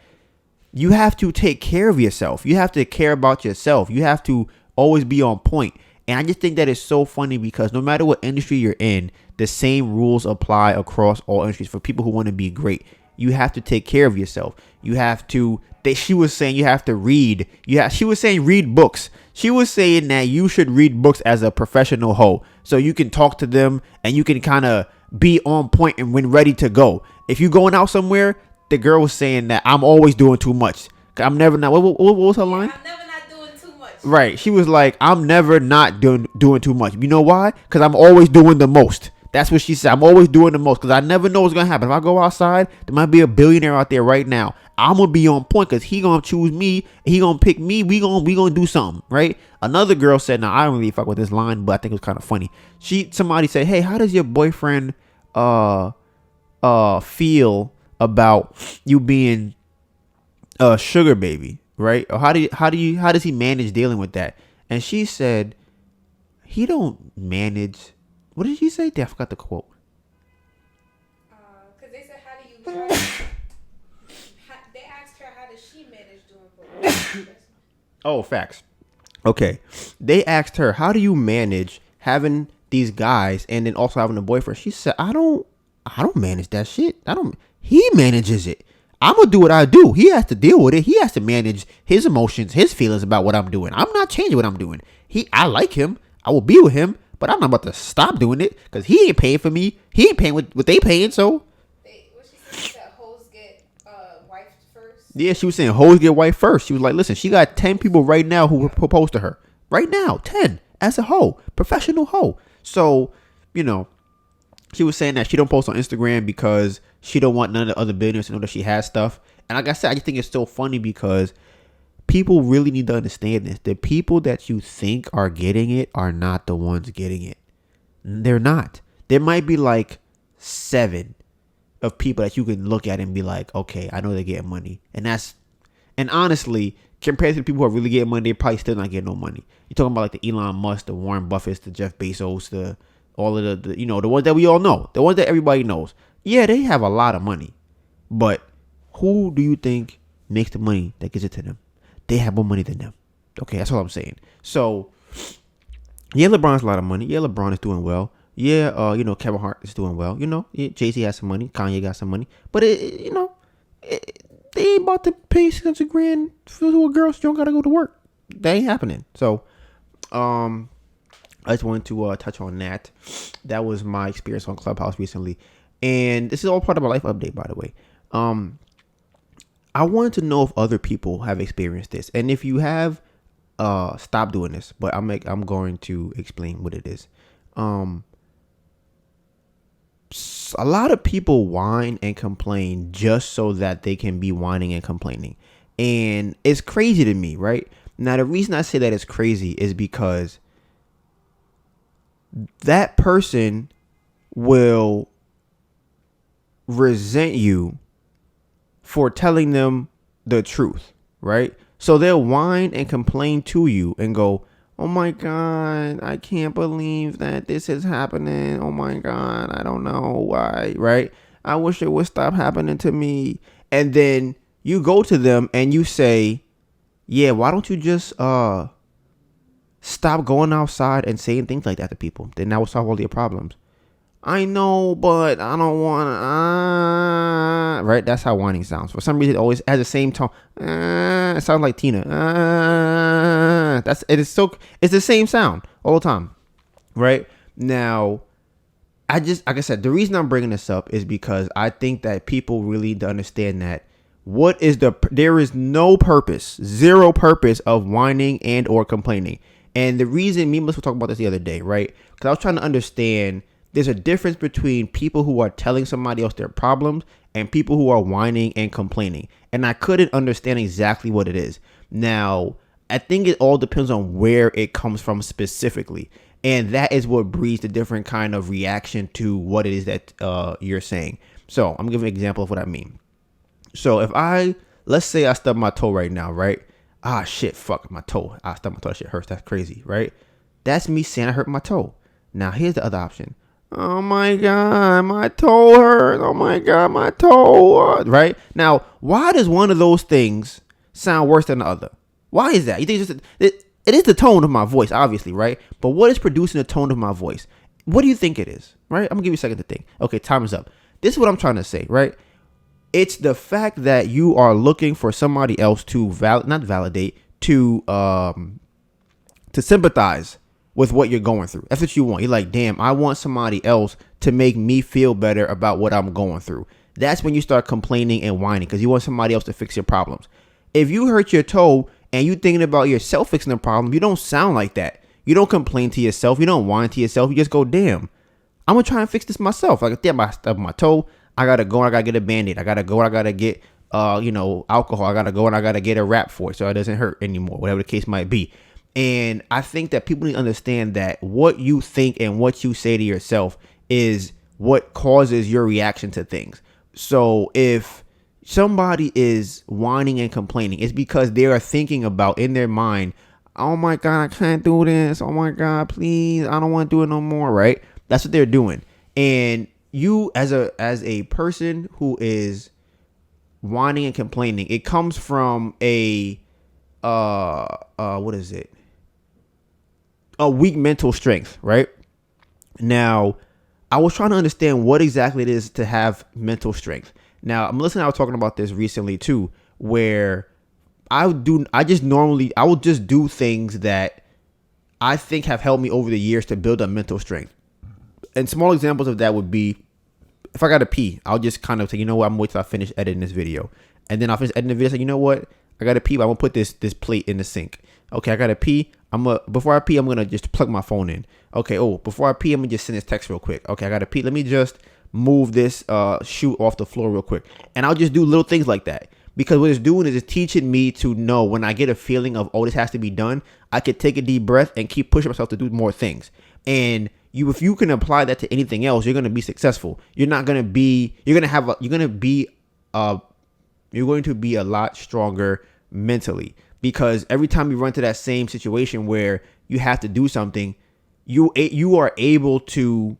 you have to take care of yourself. You have to care about yourself. You have to always be on point. And I just think that is so funny because no matter what industry you're in, the same rules apply across all industries. For people who want to be great, you have to take care of yourself. You have to. She was saying you have to read. She was saying read books. She was saying that you should read books as a professional hoe, so you can talk to them and you can kind of be on point and when ready to go. If you're going out somewhere, the girl was saying that I'm always doing too much. I'm never not. What was her line? I'm never not doing too much. Right. She was like, I'm never not doing too much. You know why? Because I'm always doing the most. That's what she said. I'm always doing the most because I never know what's going to happen. If I go outside, there might be a billionaire out there right now. I'm going to be on point because he going to choose me. He going to pick me. We going to do something, right? Another girl said, now I don't really fuck with this line, but I think it was kind of funny. Somebody said, hey, how does your boyfriend feel about you being a sugar baby, right? Or how does he manage dealing with that? And she said, he don't manage. What did she say? I forgot the quote. Because they said, how do you judge? They asked her, how does she manage doing both? Oh, facts. Okay. They asked her, how do you manage having these guys and then also having a boyfriend? She said, I don't manage that shit. He manages it. I'm going to do what I do. He has to deal with it. He has to manage his emotions, his feelings about what I'm doing. I'm not changing what I'm doing. I like him. I will be with him. But I'm not about to stop doing it because he ain't paying for me. He ain't paying what they paying. So, what she said, hoes get wiped first. Yeah, she was saying hoes get wiped first. She was like, listen, she got 10 people right now who propose to her. Right now, 10 as a hoe, professional hoe. So, she was saying that she don't post on Instagram because she don't want none of the other billionaires to know that she has stuff. And like I said, I just think it's so funny because people really need to understand this. The people that you think are getting it are not the ones getting it. They're not. There might be like 7 of people that you can look at and be like, okay, I know they're getting money. And honestly, compared to the people who are really getting money, they're probably still not getting no money. You're talking about like the Elon Musk, the Warren Buffetts, the Jeff Bezos, the all of the the ones that we all know, the ones that everybody knows. Yeah, they have a lot of money, but who do you think makes the money that gives it to them? They have more money than them. Okay, that's all I'm saying. So, yeah, LeBron's a lot of money. Yeah, LeBron is doing well. Yeah, Kevin Hart is doing well. Jay-Z has some money. Kanye got some money. But, they ain't about to pay $600,000 to a girl so you don't got to go to work. That ain't happening. So, I just wanted to touch on that. That was my experience on Clubhouse recently. And this is all part of my life update, by the way. I wanted to know if other people have experienced this. And if you have, stop doing this. But I'm going to explain what it is. A lot of people whine and complain just so that they can be whining and complaining. And it's crazy to me, right? Now, the reason I say that it's crazy is because that person will resent you for telling them the truth, right? So they'll whine and complain to you and go, oh my God, I can't believe that this is happening. Oh my God, I don't know why, right? I wish it would stop happening to me. And then you go to them and you say, yeah, why don't you just stop going outside and saying things like that to people? Then that will solve all your problems. I know, but I don't want to, right? That's how whining sounds. For some reason, it always has the same tone. It sounds like Tina. It's the same sound all the time, right? Now, like I said, the reason I'm bringing this up is because I think that people really need to understand that there is no purpose, zero purpose of whining and or complaining. And the reason, me and Melissa were talking about this the other day, right? Because I was trying to understand there's a difference between people who are telling somebody else their problems and people who are whining and complaining. And I couldn't understand exactly what it is. Now, I think it all depends on where it comes from specifically. And that is what breeds the different kind of reaction to what it is that you're saying. So I'm giving an example of what I mean. So let's say I stub my toe right now, right? Ah, shit, fuck my toe. I stubbed my toe. That shit hurts. That's crazy, right? That's me saying I hurt my toe. Now, here's the other option. Oh my God, my toe hurts. Oh my God, my toe. Right? Now, why does one of those things sound worse than the other? Why is that? You think it is the tone of my voice, obviously, right? But what is producing the tone of my voice? What do you think it is? Right? I'm going to give you a second to think. Okay, time is up. This is what I'm trying to say, right? It's the fact that you are looking for somebody else to not validate, to sympathize with what you're going through. That's what you want. You're like, damn, I want somebody else to make me feel better about what I'm going through. That's when you start complaining and whining because you want somebody else to fix your problems. If you hurt your toe and you thinking about yourself fixing the problem, you don't sound like that. You don't complain to yourself. You don't whine to yourself. You just go, damn, I'm going to try and fix this myself. Like, damn, I stubbed my toe. I got to go and I got to get a Band-Aid. I got to go and I got to get, alcohol. I got to go and I got to get a wrap for it so it doesn't hurt anymore, whatever the case might be. And I think that people need to understand that what you think and what you say to yourself is what causes your reaction to things. So if somebody is whining and complaining, it's because they are thinking about in their mind, oh my God, I can't do this. Oh my God, please, I don't want to do it no more, right? That's what they're doing. And you as a person who is whining and complaining, it comes from a weak mental strength, right? Now, I was trying to understand what exactly it is to have mental strength. Now, Melissa and I were talking about this recently too, where I will just do things that I think have helped me over the years to build up mental strength. And small examples of that would be, if I got to pee, I'll just kind of say, you know what, I'm going to wait till I finish editing this video. And then I'll finish editing the video, say, you know what, I got to pee, but I'm going to put this plate in the sink. Okay, I got to pee. Before I pee, I'm going to just plug my phone in. Okay, before I pee, I'm going to just send this text real quick. Okay, I got to pee. Let me just move this shoe off the floor real quick. And I'll just do little things like that. because what it's doing is it's teaching me to know when I get a feeling of, oh, this has to be done, I could take a deep breath and keep pushing myself to do more things. And if you can apply that to anything else, you're going to be successful. You're going to be a lot stronger mentally, because every time you run to that same situation where you have to do something, you are able to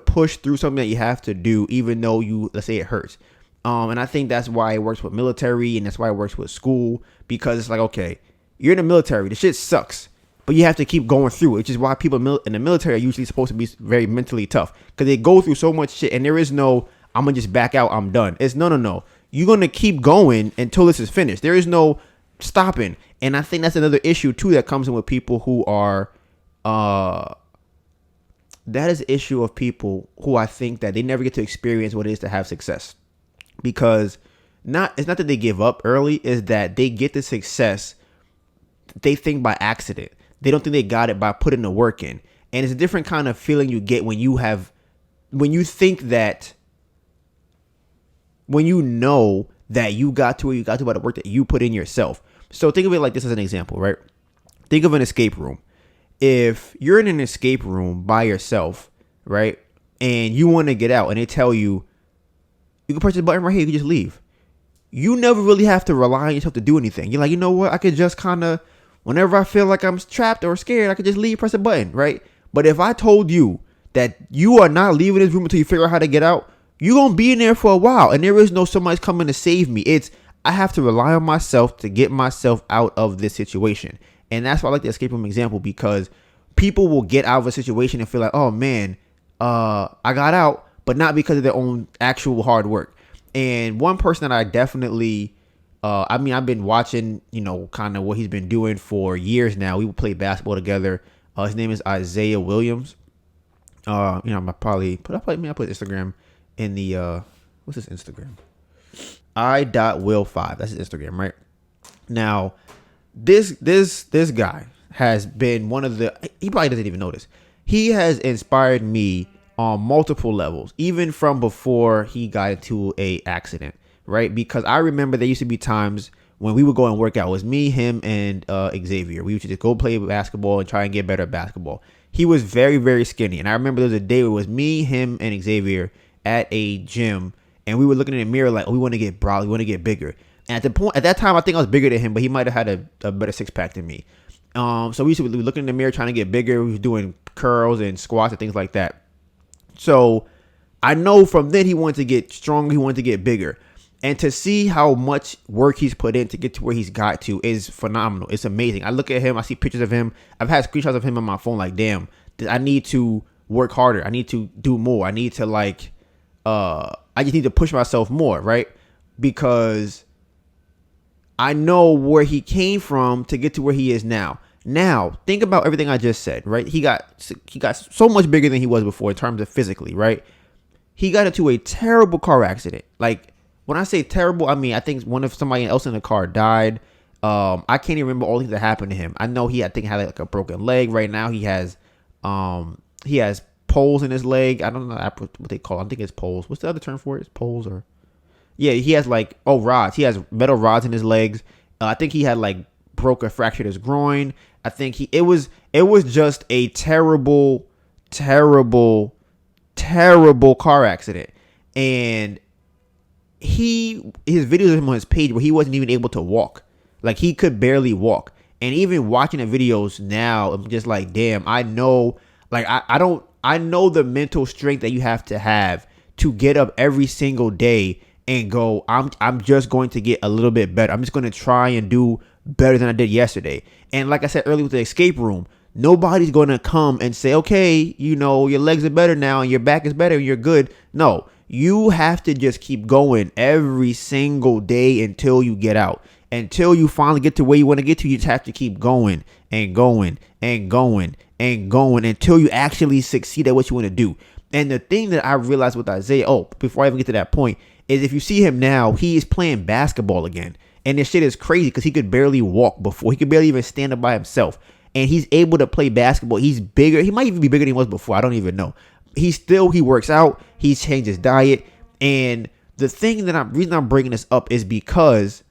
push through something that you have to do, even though let's say it hurts. And I think that's why it works with military, and that's why it works with school, because it's like, okay, you're in the military, the shit sucks, but you have to keep going through it, which is why people in the military are usually supposed to be very mentally tough, because they go through so much shit, and there is no, I'm going to just back out, I'm done. It's no. You're going to keep going until this is finished. There is no stopping. And I think that's another issue, too, that comes in with people who are, that is the issue of people who I think that they never get to experience what it is to have success. Because it's not that they give up early, is that they get the success, they think, by accident. They don't think they got it by putting the work in. And it's a different kind of feeling you get when you think that, when you know that you got to where you got to by the work that you put in yourself. So think of it like this as an example, right? Think of an escape room. If you're in an escape room by yourself, right, and you want to get out, and they tell you, you can press the button right here, you can just leave. You never really have to rely on yourself to do anything. You're like, you know what, I could just kind of, whenever I feel like I'm trapped or scared, I could just leave, press a button, right? But if I told you that you are not leaving this room until you figure out how to get out, you're going to be in there for a while, and there is no somebody's coming to save me. I have to rely on myself to get myself out of this situation. And that's why I like the escape room example, because people will get out of a situation and feel like, oh man, I got out, but not because of their own actual hard work. And one person that I definitely, I've been watching, kind of what he's been doing for years now. We would play basketball together. His name is Isaiah Williams. I put Instagram in the, what's his Instagram? I.will5. That's his Instagram, right? Now, this guy has been he probably doesn't even know this. He has inspired me on multiple levels, even from before he got into a accident, right? Because I remember there used to be times when we would go and work out. It was me, him, and Xavier. We used to just go play basketball and try and get better at basketball. He was very, very skinny. And I remember there was a day where it was me, him, and Xavier at a gym, and we were looking in the mirror like, oh, we want to get broad, we want to get bigger. And at that time, I think I was bigger than him, but he might have had a better six pack than me. So we used to be looking in the mirror trying to get bigger. We were doing curls and squats and things like that. So I know from then he wanted to get stronger, he wanted to get bigger. And to see how much work he's put in to get to where he's got to is phenomenal. It's amazing. I look at him, I see pictures of him. I've had screenshots of him on my phone like, damn, I need to work harder. I need to do more. I need to I just need to push myself more, right? Because I know where he came from to get to where he is now. Now, think about everything I just said, right? He got so much bigger than he was before in terms of physically, right? He got into a terrible car accident. Like, when I say terrible, I mean, I think somebody else in the car died. I can't even remember all the things that happened to him. I know had like a broken leg. Right now he has poles in his leg. I don't know what they call it. I think it's poles. What's the other term for it? It's poles or... Yeah, he has rods. He has metal rods in his legs. I think he had fractured his groin. I think it was just a terrible, terrible, terrible car accident. And his videos of him on his page where he wasn't even able to walk. Like, he could barely walk. And even watching the videos now, I'm just like, damn, I know, I know the mental strength that you have to get up every single day and go, I'm just going to get a little bit better. I'm just going to try and do better than I did yesterday. And like I said earlier with the escape room, nobody's going to come and say, okay, your legs are better now and your back is better and you're good. No, you have to just keep going every single day until you get out. Until you finally get to where you want to get to, you just have to keep going and going and going and going until you actually succeed at what you want to do. And the thing that I realized with Isaiah, before I even get to that point, is if you see him now, he is playing basketball again. And this shit is crazy because he could barely walk before. He could barely even stand up by himself. And he's able to play basketball. He's bigger. He might even be bigger than he was before. I don't even know. He works out. He's changed his diet. And the reason I'm bringing this up is because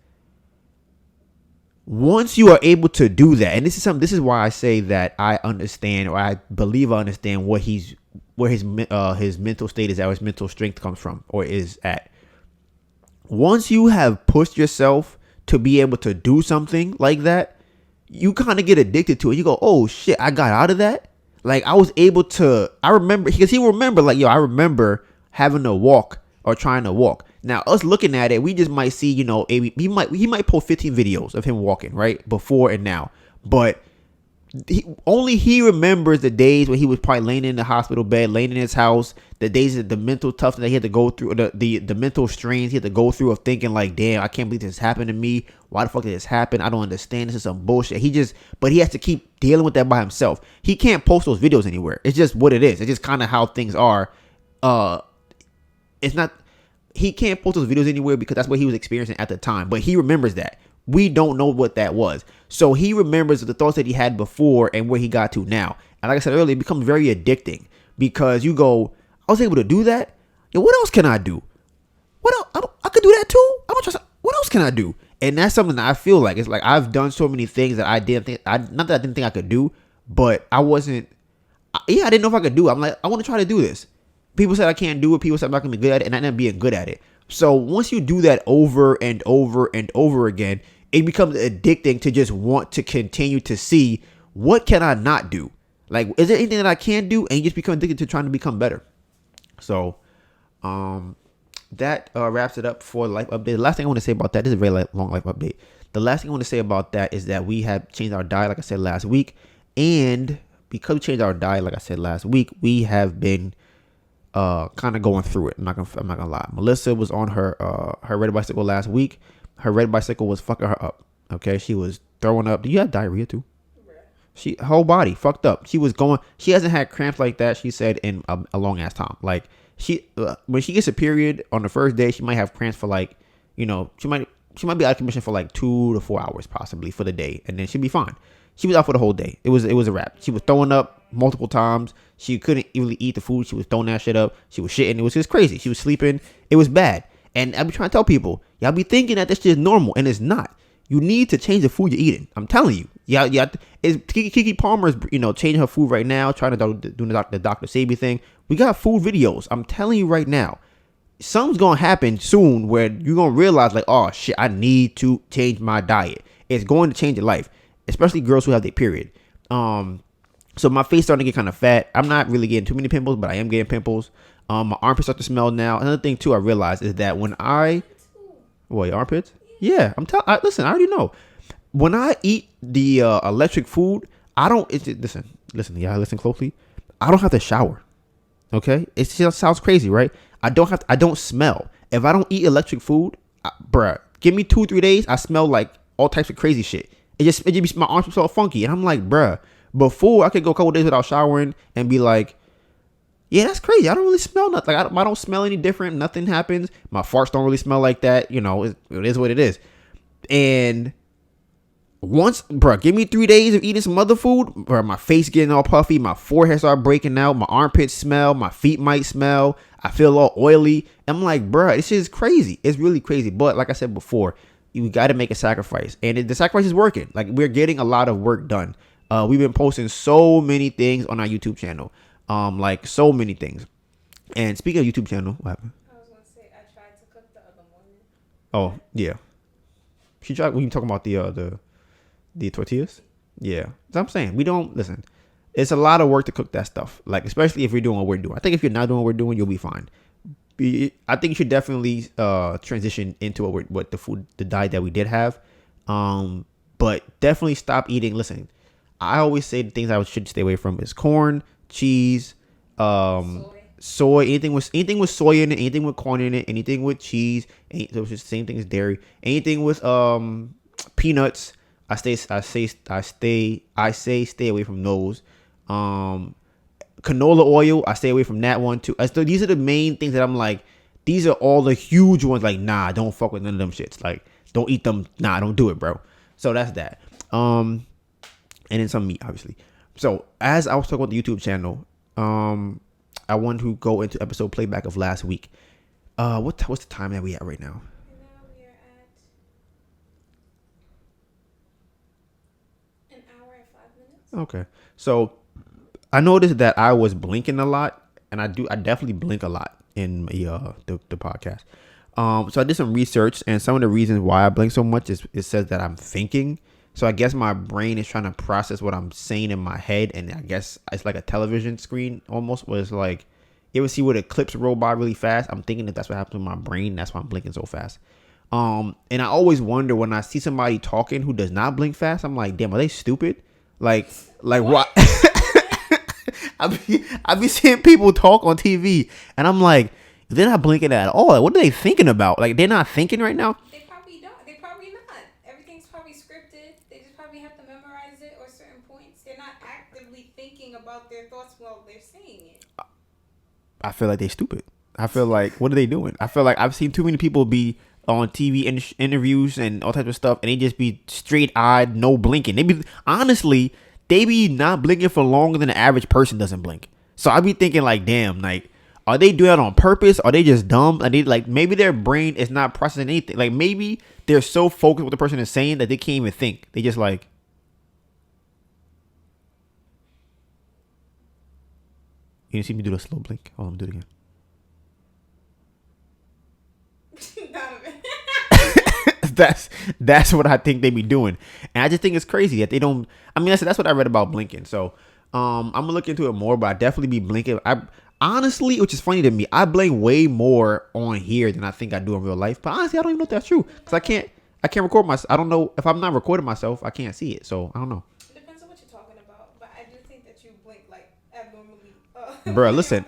once you are able to do that, and this is why I say that I understand, or I believe I understand where his mental state is at, where his mental strength comes from or is at. Once you have pushed yourself to be able to do something like that, you kind of get addicted to it. You go, oh shit, I got out of that. Like I was able to, I remember, because he remember like, yo, I remember having to walk or trying to walk. Now us looking at it, we just might see, he might post 15 videos of him walking, right? Before and now. But he remembers the days when he was probably laying in the hospital bed, laying in his house, the days of the mental toughness that he had to go through, the mental strains he had to go through of thinking like, damn, I can't believe this happened to me. Why the fuck did this happen? I don't understand. This is some bullshit. But he has to keep dealing with that by himself. He can't post those videos anywhere. It's just what it is. It's just kind of how things are. He can't post those videos anywhere because that's what he was experiencing at the time. But he remembers that. We don't know what that was. So he remembers the thoughts that he had before and where he got to now. And like I said earlier, it becomes very addicting because you go, I was able to do that. And what else can I do? What else? I could do that too. What else can I do? And that's something that I feel like. It's like I've done so many things that I didn't think, not that I didn't think I could do, but I didn't know if I could do it. I'm like, I want to try to do this. People said I can't do it. People said I'm not going to be good at it. And I ended up being good at it. So once you do that over and over and over again, it becomes addicting to just want to continue to see what can I not do? Like, is there anything that I can do? And you just become addicted to trying to become better. So, that wraps it up for life update. The last thing I want to say about that, this is a very long life update. The last thing I want to say about that is that we have changed our diet, like I said last week. And because we changed our diet, like I said last week, we have been kind of going through it. I'm not gonna lie. Melissa was on her red bicycle last week. Her red bicycle was fucking her up. Okay, she was throwing up. Do you have diarrhea too? She whole body fucked up. She hasn't had cramps like that, she said, in a long ass time. Like when she gets a period on the first day, she might have cramps for like, she might be out of commission for like 2 to 4 hours possibly for the day, and then she'd be fine. She was out for the whole day. It was a wrap. She was throwing up multiple times. She couldn't really eat the food. She was throwing that shit up. She was shitting. It was just crazy. She was sleeping. It was bad. And I be trying to tell people, y'all be thinking that this shit is normal, and it's not. You need to change the food you're eating. I'm telling you. Yeah. Kiki Palmer's, changing her food right now, trying to do the Dr. Sabi thing. We got food videos. I'm telling you right now. Something's going to happen soon where you're going to realize like, oh shit, I need to change my diet. It's going to change your life, especially girls who have their period. So my face starting to get kind of fat. I'm not really getting too many pimples, but I am getting pimples. My armpits start to smell now. Another thing too I realized is that when your armpits? Yeah, listen, I already know. When I eat the electric food, listen, y'all listen closely. I don't have to shower. Okay? It just sounds crazy, right? I don't smell. If I don't eat electric food, bruh, give me 2-3 days, I smell like all types of crazy shit. It just my arms smell funky, and I'm like, bruh, before I could go a couple days without showering and be like, yeah, that's crazy. I don't really smell nothing. Like I don't smell any different. Nothing happens. My farts don't really smell like that. It is what it is. And once, give me 3 days of eating some other food, my face getting all puffy, my forehead start breaking out, my armpits smell, my feet might smell, I feel all oily. I'm like, this shit is crazy. It's really crazy. But like I said before, you got to make a sacrifice, and the sacrifice is working. Like we're getting a lot of work done. We've been posting so many things on our YouTube channel. Like so many things. And speaking of YouTube channel, what happened? I was gonna say I tried to cook the other morning. Oh yeah, she tried. When you talking about the tortillas, yeah. So I'm saying we don't listen. It's a lot of work to cook that stuff. Like especially if you're doing what we're doing. I think if you're not doing what we're doing, you'll be fine. I think you should definitely transition into the diet that we did have. But definitely stop eating. Listen, I always say the things I should stay away from is corn, cheese, soy, anything with soy in it, anything with corn in it, anything with cheese, so it's just the same thing as dairy. Anything with peanuts, I say stay away from those. Canola oil, I stay away from that one too. So these are the main things that I'm like, these are all the huge ones. Like, nah, don't fuck with none of them shits. Like, don't eat them. Nah, don't do it, bro. So that's that. And then some meat, obviously. So as I was talking about the YouTube channel, I wanted to go into episode playback of last week. What's the time that we at right now? Right now we are at an hour and 5 minutes. Okay. So I noticed that I was blinking a lot, and I definitely blink a lot in the podcast. So I did some research, and some of the reasons why I blink so much is it says that I'm thinking. So I guess my brain is trying to process what I'm saying in my head, and I guess it's like a television screen almost, where it's like you ever see where the clips roll by really fast. I'm thinking that that's what happens with my brain. That's why I'm blinking so fast. And I always wonder when I see somebody talking who does not blink fast. I'm like, damn, are they stupid? Like what? I be seeing people talk on TV, and I'm like, they're not blinking at all. Like, what are they thinking about? Like, they're not thinking right now. They probably don't. They probably not. Everything's probably scripted. They just probably have to memorize it or certain points. They're not actively thinking about their thoughts while they're saying it. I feel like they're stupid. I feel like, what are they doing? I feel like I've seen too many people be on TV interviews and all types of stuff, and they just be straight eyed, no blinking. They be not blinking for longer than the average person doesn't blink. So I be thinking like, damn, like, are they doing that on purpose? Are they just dumb? Are they like, maybe their brain is not processing anything. Like, maybe they're so focused what the person is saying that they can't even think. They just like, you didn't see me do the slow blink. Hold on, do it again. That's what I think they be doing, and I just think it's crazy that they don't. I mean, that's what I read about blinking. So, I'm gonna look into it more, but I definitely be blinking. I honestly, which is funny to me, I blink way more on here than I think I do in real life. But honestly, I don't even know if that's true because I can't record myself. I don't know if I'm not recording myself. I can't see it, so I don't know. It depends on what you're talking about, but I do think that you blink like abnormally. Bruh, listen.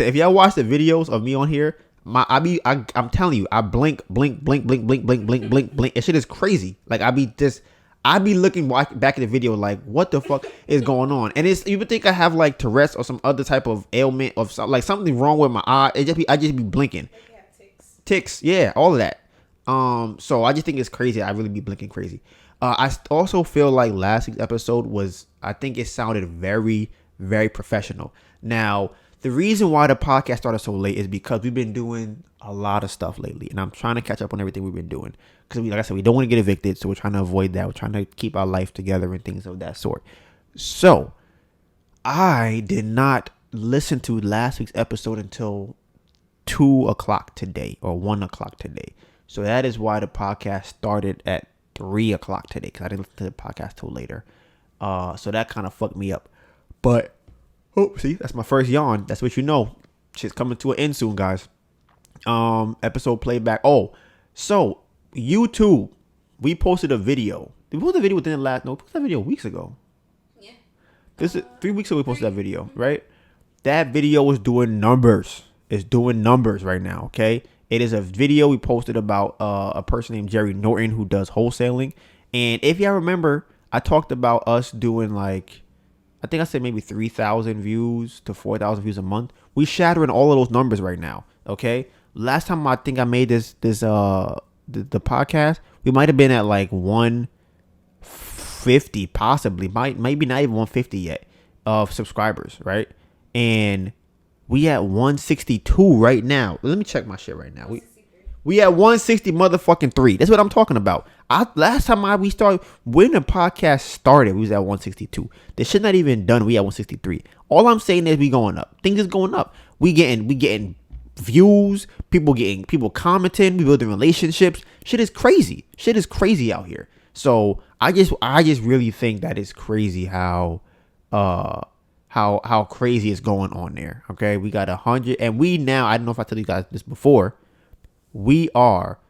If y'all watch the videos of me on here. I'm telling you, I blink. It shit is crazy. Like I be looking back at the video like, what the fuck is going on? And you would think I have like Tourette's or some other type of ailment or like something wrong with my eye. I just be blinking. Like you have Ticks, yeah, all of that. So I just think it's crazy. I really be blinking crazy. I also feel like last week's episode I think it sounded very, very professional. Now, the reason why the podcast started so late is because we've been doing a lot of stuff lately, and I'm trying to catch up on everything we've been doing. Because, like I said, we don't want to get evicted, so we're trying to avoid that. We're trying to keep our life together and things of that sort. So, I did not listen to last week's episode until 2 o'clock today, or 1 o'clock today. So that is why the podcast started at 3 o'clock today, because I didn't listen to the podcast till later. So that kind of fucked me up. But oh, see, that's my first yawn. That's what you know. Shit's coming to an end soon, guys. Episode playback. Oh, so YouTube, we posted a video. We posted a video within the last. No, we posted that video weeks ago. Yeah. This is 3 weeks ago. We posted that video, right? That video was doing numbers. It's doing numbers right now. Okay, it is a video we posted about a person named Jerry Norton who does wholesaling. And if y'all remember, I talked about us doing like, I think I said maybe 3,000 views to 4,000 views a month. We shattering all of those numbers right now. Okay. Last time I think I made the podcast, we might have been at like 150, possibly, maybe not even 150 yet of subscribers, right? And we at 162 right now. Let me check my shit right now. We at 160 motherfucking 3. That's what I'm talking about. Last time when the podcast started, we was at 162. This shit not even done. We at 163. All I'm saying is we going up. Things is going up. We getting views. People commenting. We building relationships. Shit is crazy. Shit is crazy out here. So I just really think that it's crazy how crazy is going on there. Okay, we got 100, and we now, I don't know if I told you guys this before, we are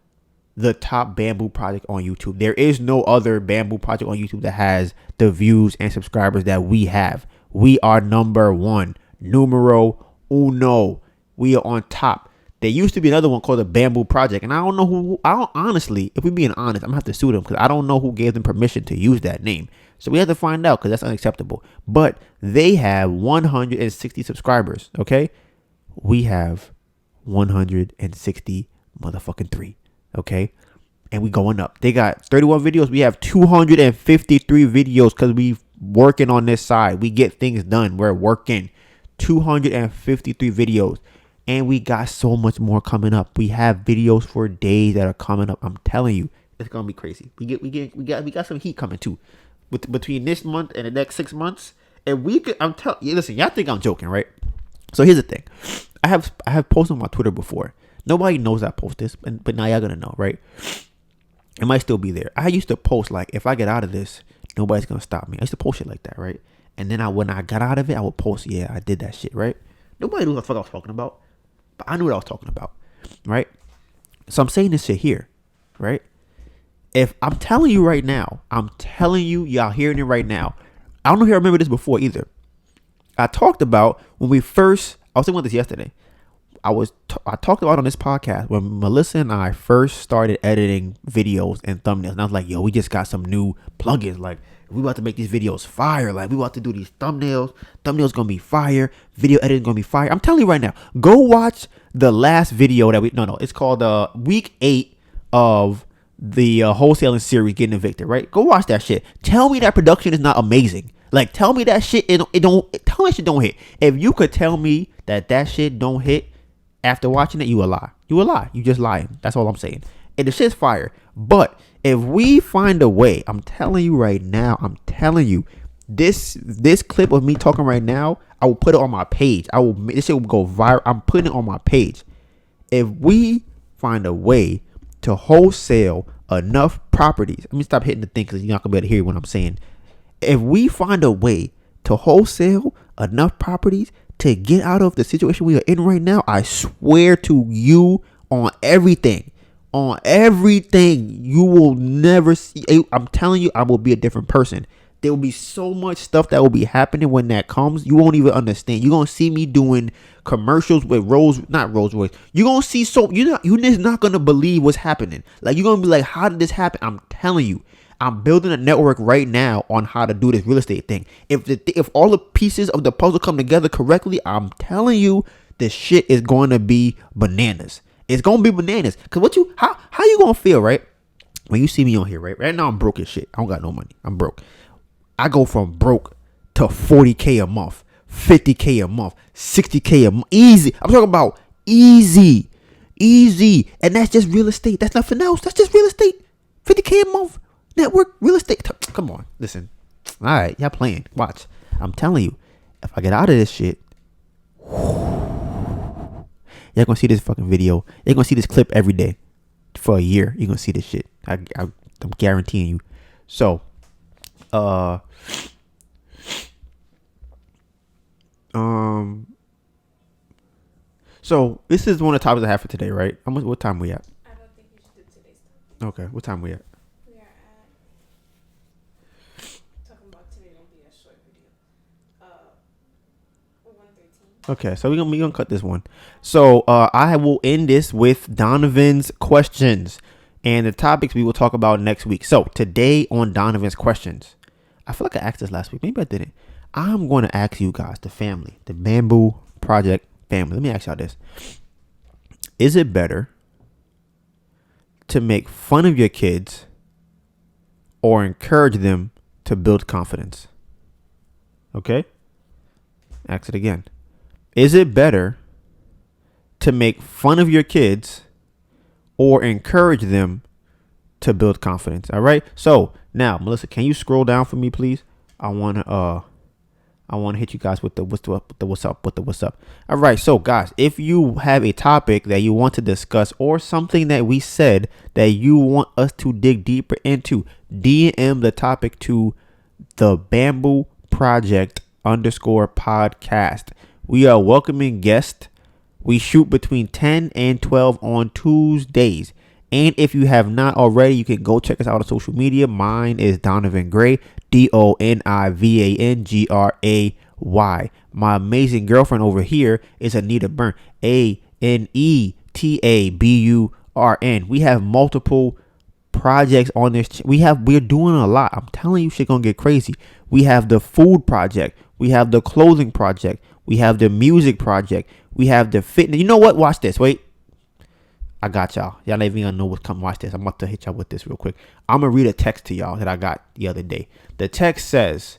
the top bamboo project on YouTube. There is no other bamboo project on YouTube that has the views and subscribers that we have. We are number one, numero uno. We are on top. There used to be another one called the Bamboo Project, and honestly, if we're being honest, I'm gonna have to sue them because I don't know who gave them permission to use that name. So we have to find out because that's unacceptable. But they have 160 subscribers. Okay, we have 160 motherfucking 3. Okay, and we going up. They got 31 videos. We have 253 videos because we working on this side. We get things done. We're working 253 videos. And we got so much more coming up. We have videos for days that are coming up. I'm telling you, it's gonna be crazy. We got some heat coming too. Between this month and the next 6 months, and we could. I'm telling you, listen, y'all think I'm joking, right? So here's the thing. I have posted on my Twitter before. Nobody knows I post this, but now y'all gonna know, right? It might still be there. I used to post like, if I get out of this, nobody's gonna stop me. I used to post shit like that, right? And then when I got out of it, I would post, yeah, I did that shit, right? Nobody knew what the fuck I was talking about. But I knew what I was talking about, right? So I'm saying this shit here, right? If I'm telling you right now, I'm telling you, y'all hearing it right now. I don't know if you remember this before either. I talked about when we first, I was thinking about this yesterday. I talked about on this podcast when Melissa and I first started editing videos and thumbnails. And I was like, yo, we just got some new plugins. Like, we about to make these videos fire. Like, we about to do these thumbnails. Thumbnails gonna be fire. Video editing gonna be fire. I'm telling you right now, go watch the last video that it's called week 8 of the wholesaling series, Getting Evicted, right? Go watch that shit. Tell me that production is not amazing. Like, tell me that shit tell me that shit don't hit. If you could tell me that shit don't hit after watching it, you a lie. You a lie. You just lying. That's all I'm saying. And the shit's fire. But if we find a way, I'm telling you right now, this clip of me talking right now, I will put it on my page. This shit will go viral. I'm putting it on my page. If we find a way to wholesale enough properties, let me stop hitting the thing because you're not gonna be able to hear what I'm saying. If we find a way to wholesale enough properties to get out of the situation we are in right now, I swear to you on everything, you will never see. I'm telling you, I will be a different person. There will be so much stuff that will be happening when that comes. You won't even understand. You're gonna see me doing commercials with Rolls Royce. You're gonna see you're just not gonna believe what's happening. Like, you're gonna be like, how did this happen? I'm telling you. I'm building a network right now on how to do this real estate thing. If all the pieces of the puzzle come together correctly, I'm telling you, this shit is going to be bananas. It's going to be bananas. Cause how you gonna feel, right? When you see me on here, right? Right now I'm broke as shit. I don't got no money. I'm broke. I go from broke to 40K a month, 50K a month, 60K a month. Easy. I'm talking about easy. And that's just real estate. That's nothing else. That's just real estate. 50K a month. Network, real estate. Come on, listen. All right, y'all playing. Watch. I'm telling you, if I get out of this shit, y'all gonna see this fucking video. You're gonna see this clip every day for a year. You're gonna see this shit. I'm guaranteeing you. So, so this is one of the topics I have for today, right? What time we at? I don't think you should do today's topic. Okay, what time we at? Okay, so we're gonna cut this one. So I will end this with Donivan's questions and the topics we will talk about next week. So today on Donivan's questions, I feel like I asked this last week. Maybe I didn't. I'm going to ask you guys, the family, the Bamboo Project family. Let me ask y'all this. Is it better to make fun of your kids or encourage them to build confidence? Okay? Ask it again. Is it better to make fun of your kids or encourage them to build confidence? All right. So now, Melissa, can you scroll down for me, please? I want to hit you guys with the what's up. All right. So guys, if you have a topic that you want to discuss or something that we said that you want us to dig deeper into, DM the topic to the Bamboo Project _podcast. We are welcoming guests. We shoot between 10 and 12 on Tuesdays. And if you have not already, you can go check us out on social media. Mine is DonivanGray, DonivanGray. My amazing girlfriend over here is AnetaBurn, AnetaBurn. We have multiple projects on this. We're doing a lot. I'm telling you, shit gonna get crazy. We have the food project. We have the clothing project. We have the music project. We have the fitness. You know what? Watch this. Wait. I got y'all. Y'all not even gonna know what's coming. Watch this. I'm about to hit y'all with this real quick. I'm gonna read a text to y'all that I got the other day. The text says,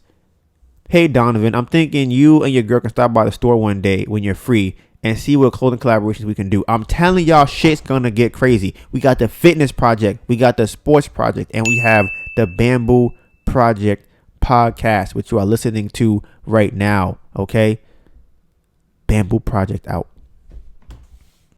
"Hey Donivan, I'm thinking you and your girl can stop by the store one day when you're free and see what clothing collaborations we can do. I'm telling y'all, shit's gonna get crazy. We got the fitness project, we got the sports project, and we have the Bamboo Project podcast, which you are listening to right now. Okay, Bamboo Project out.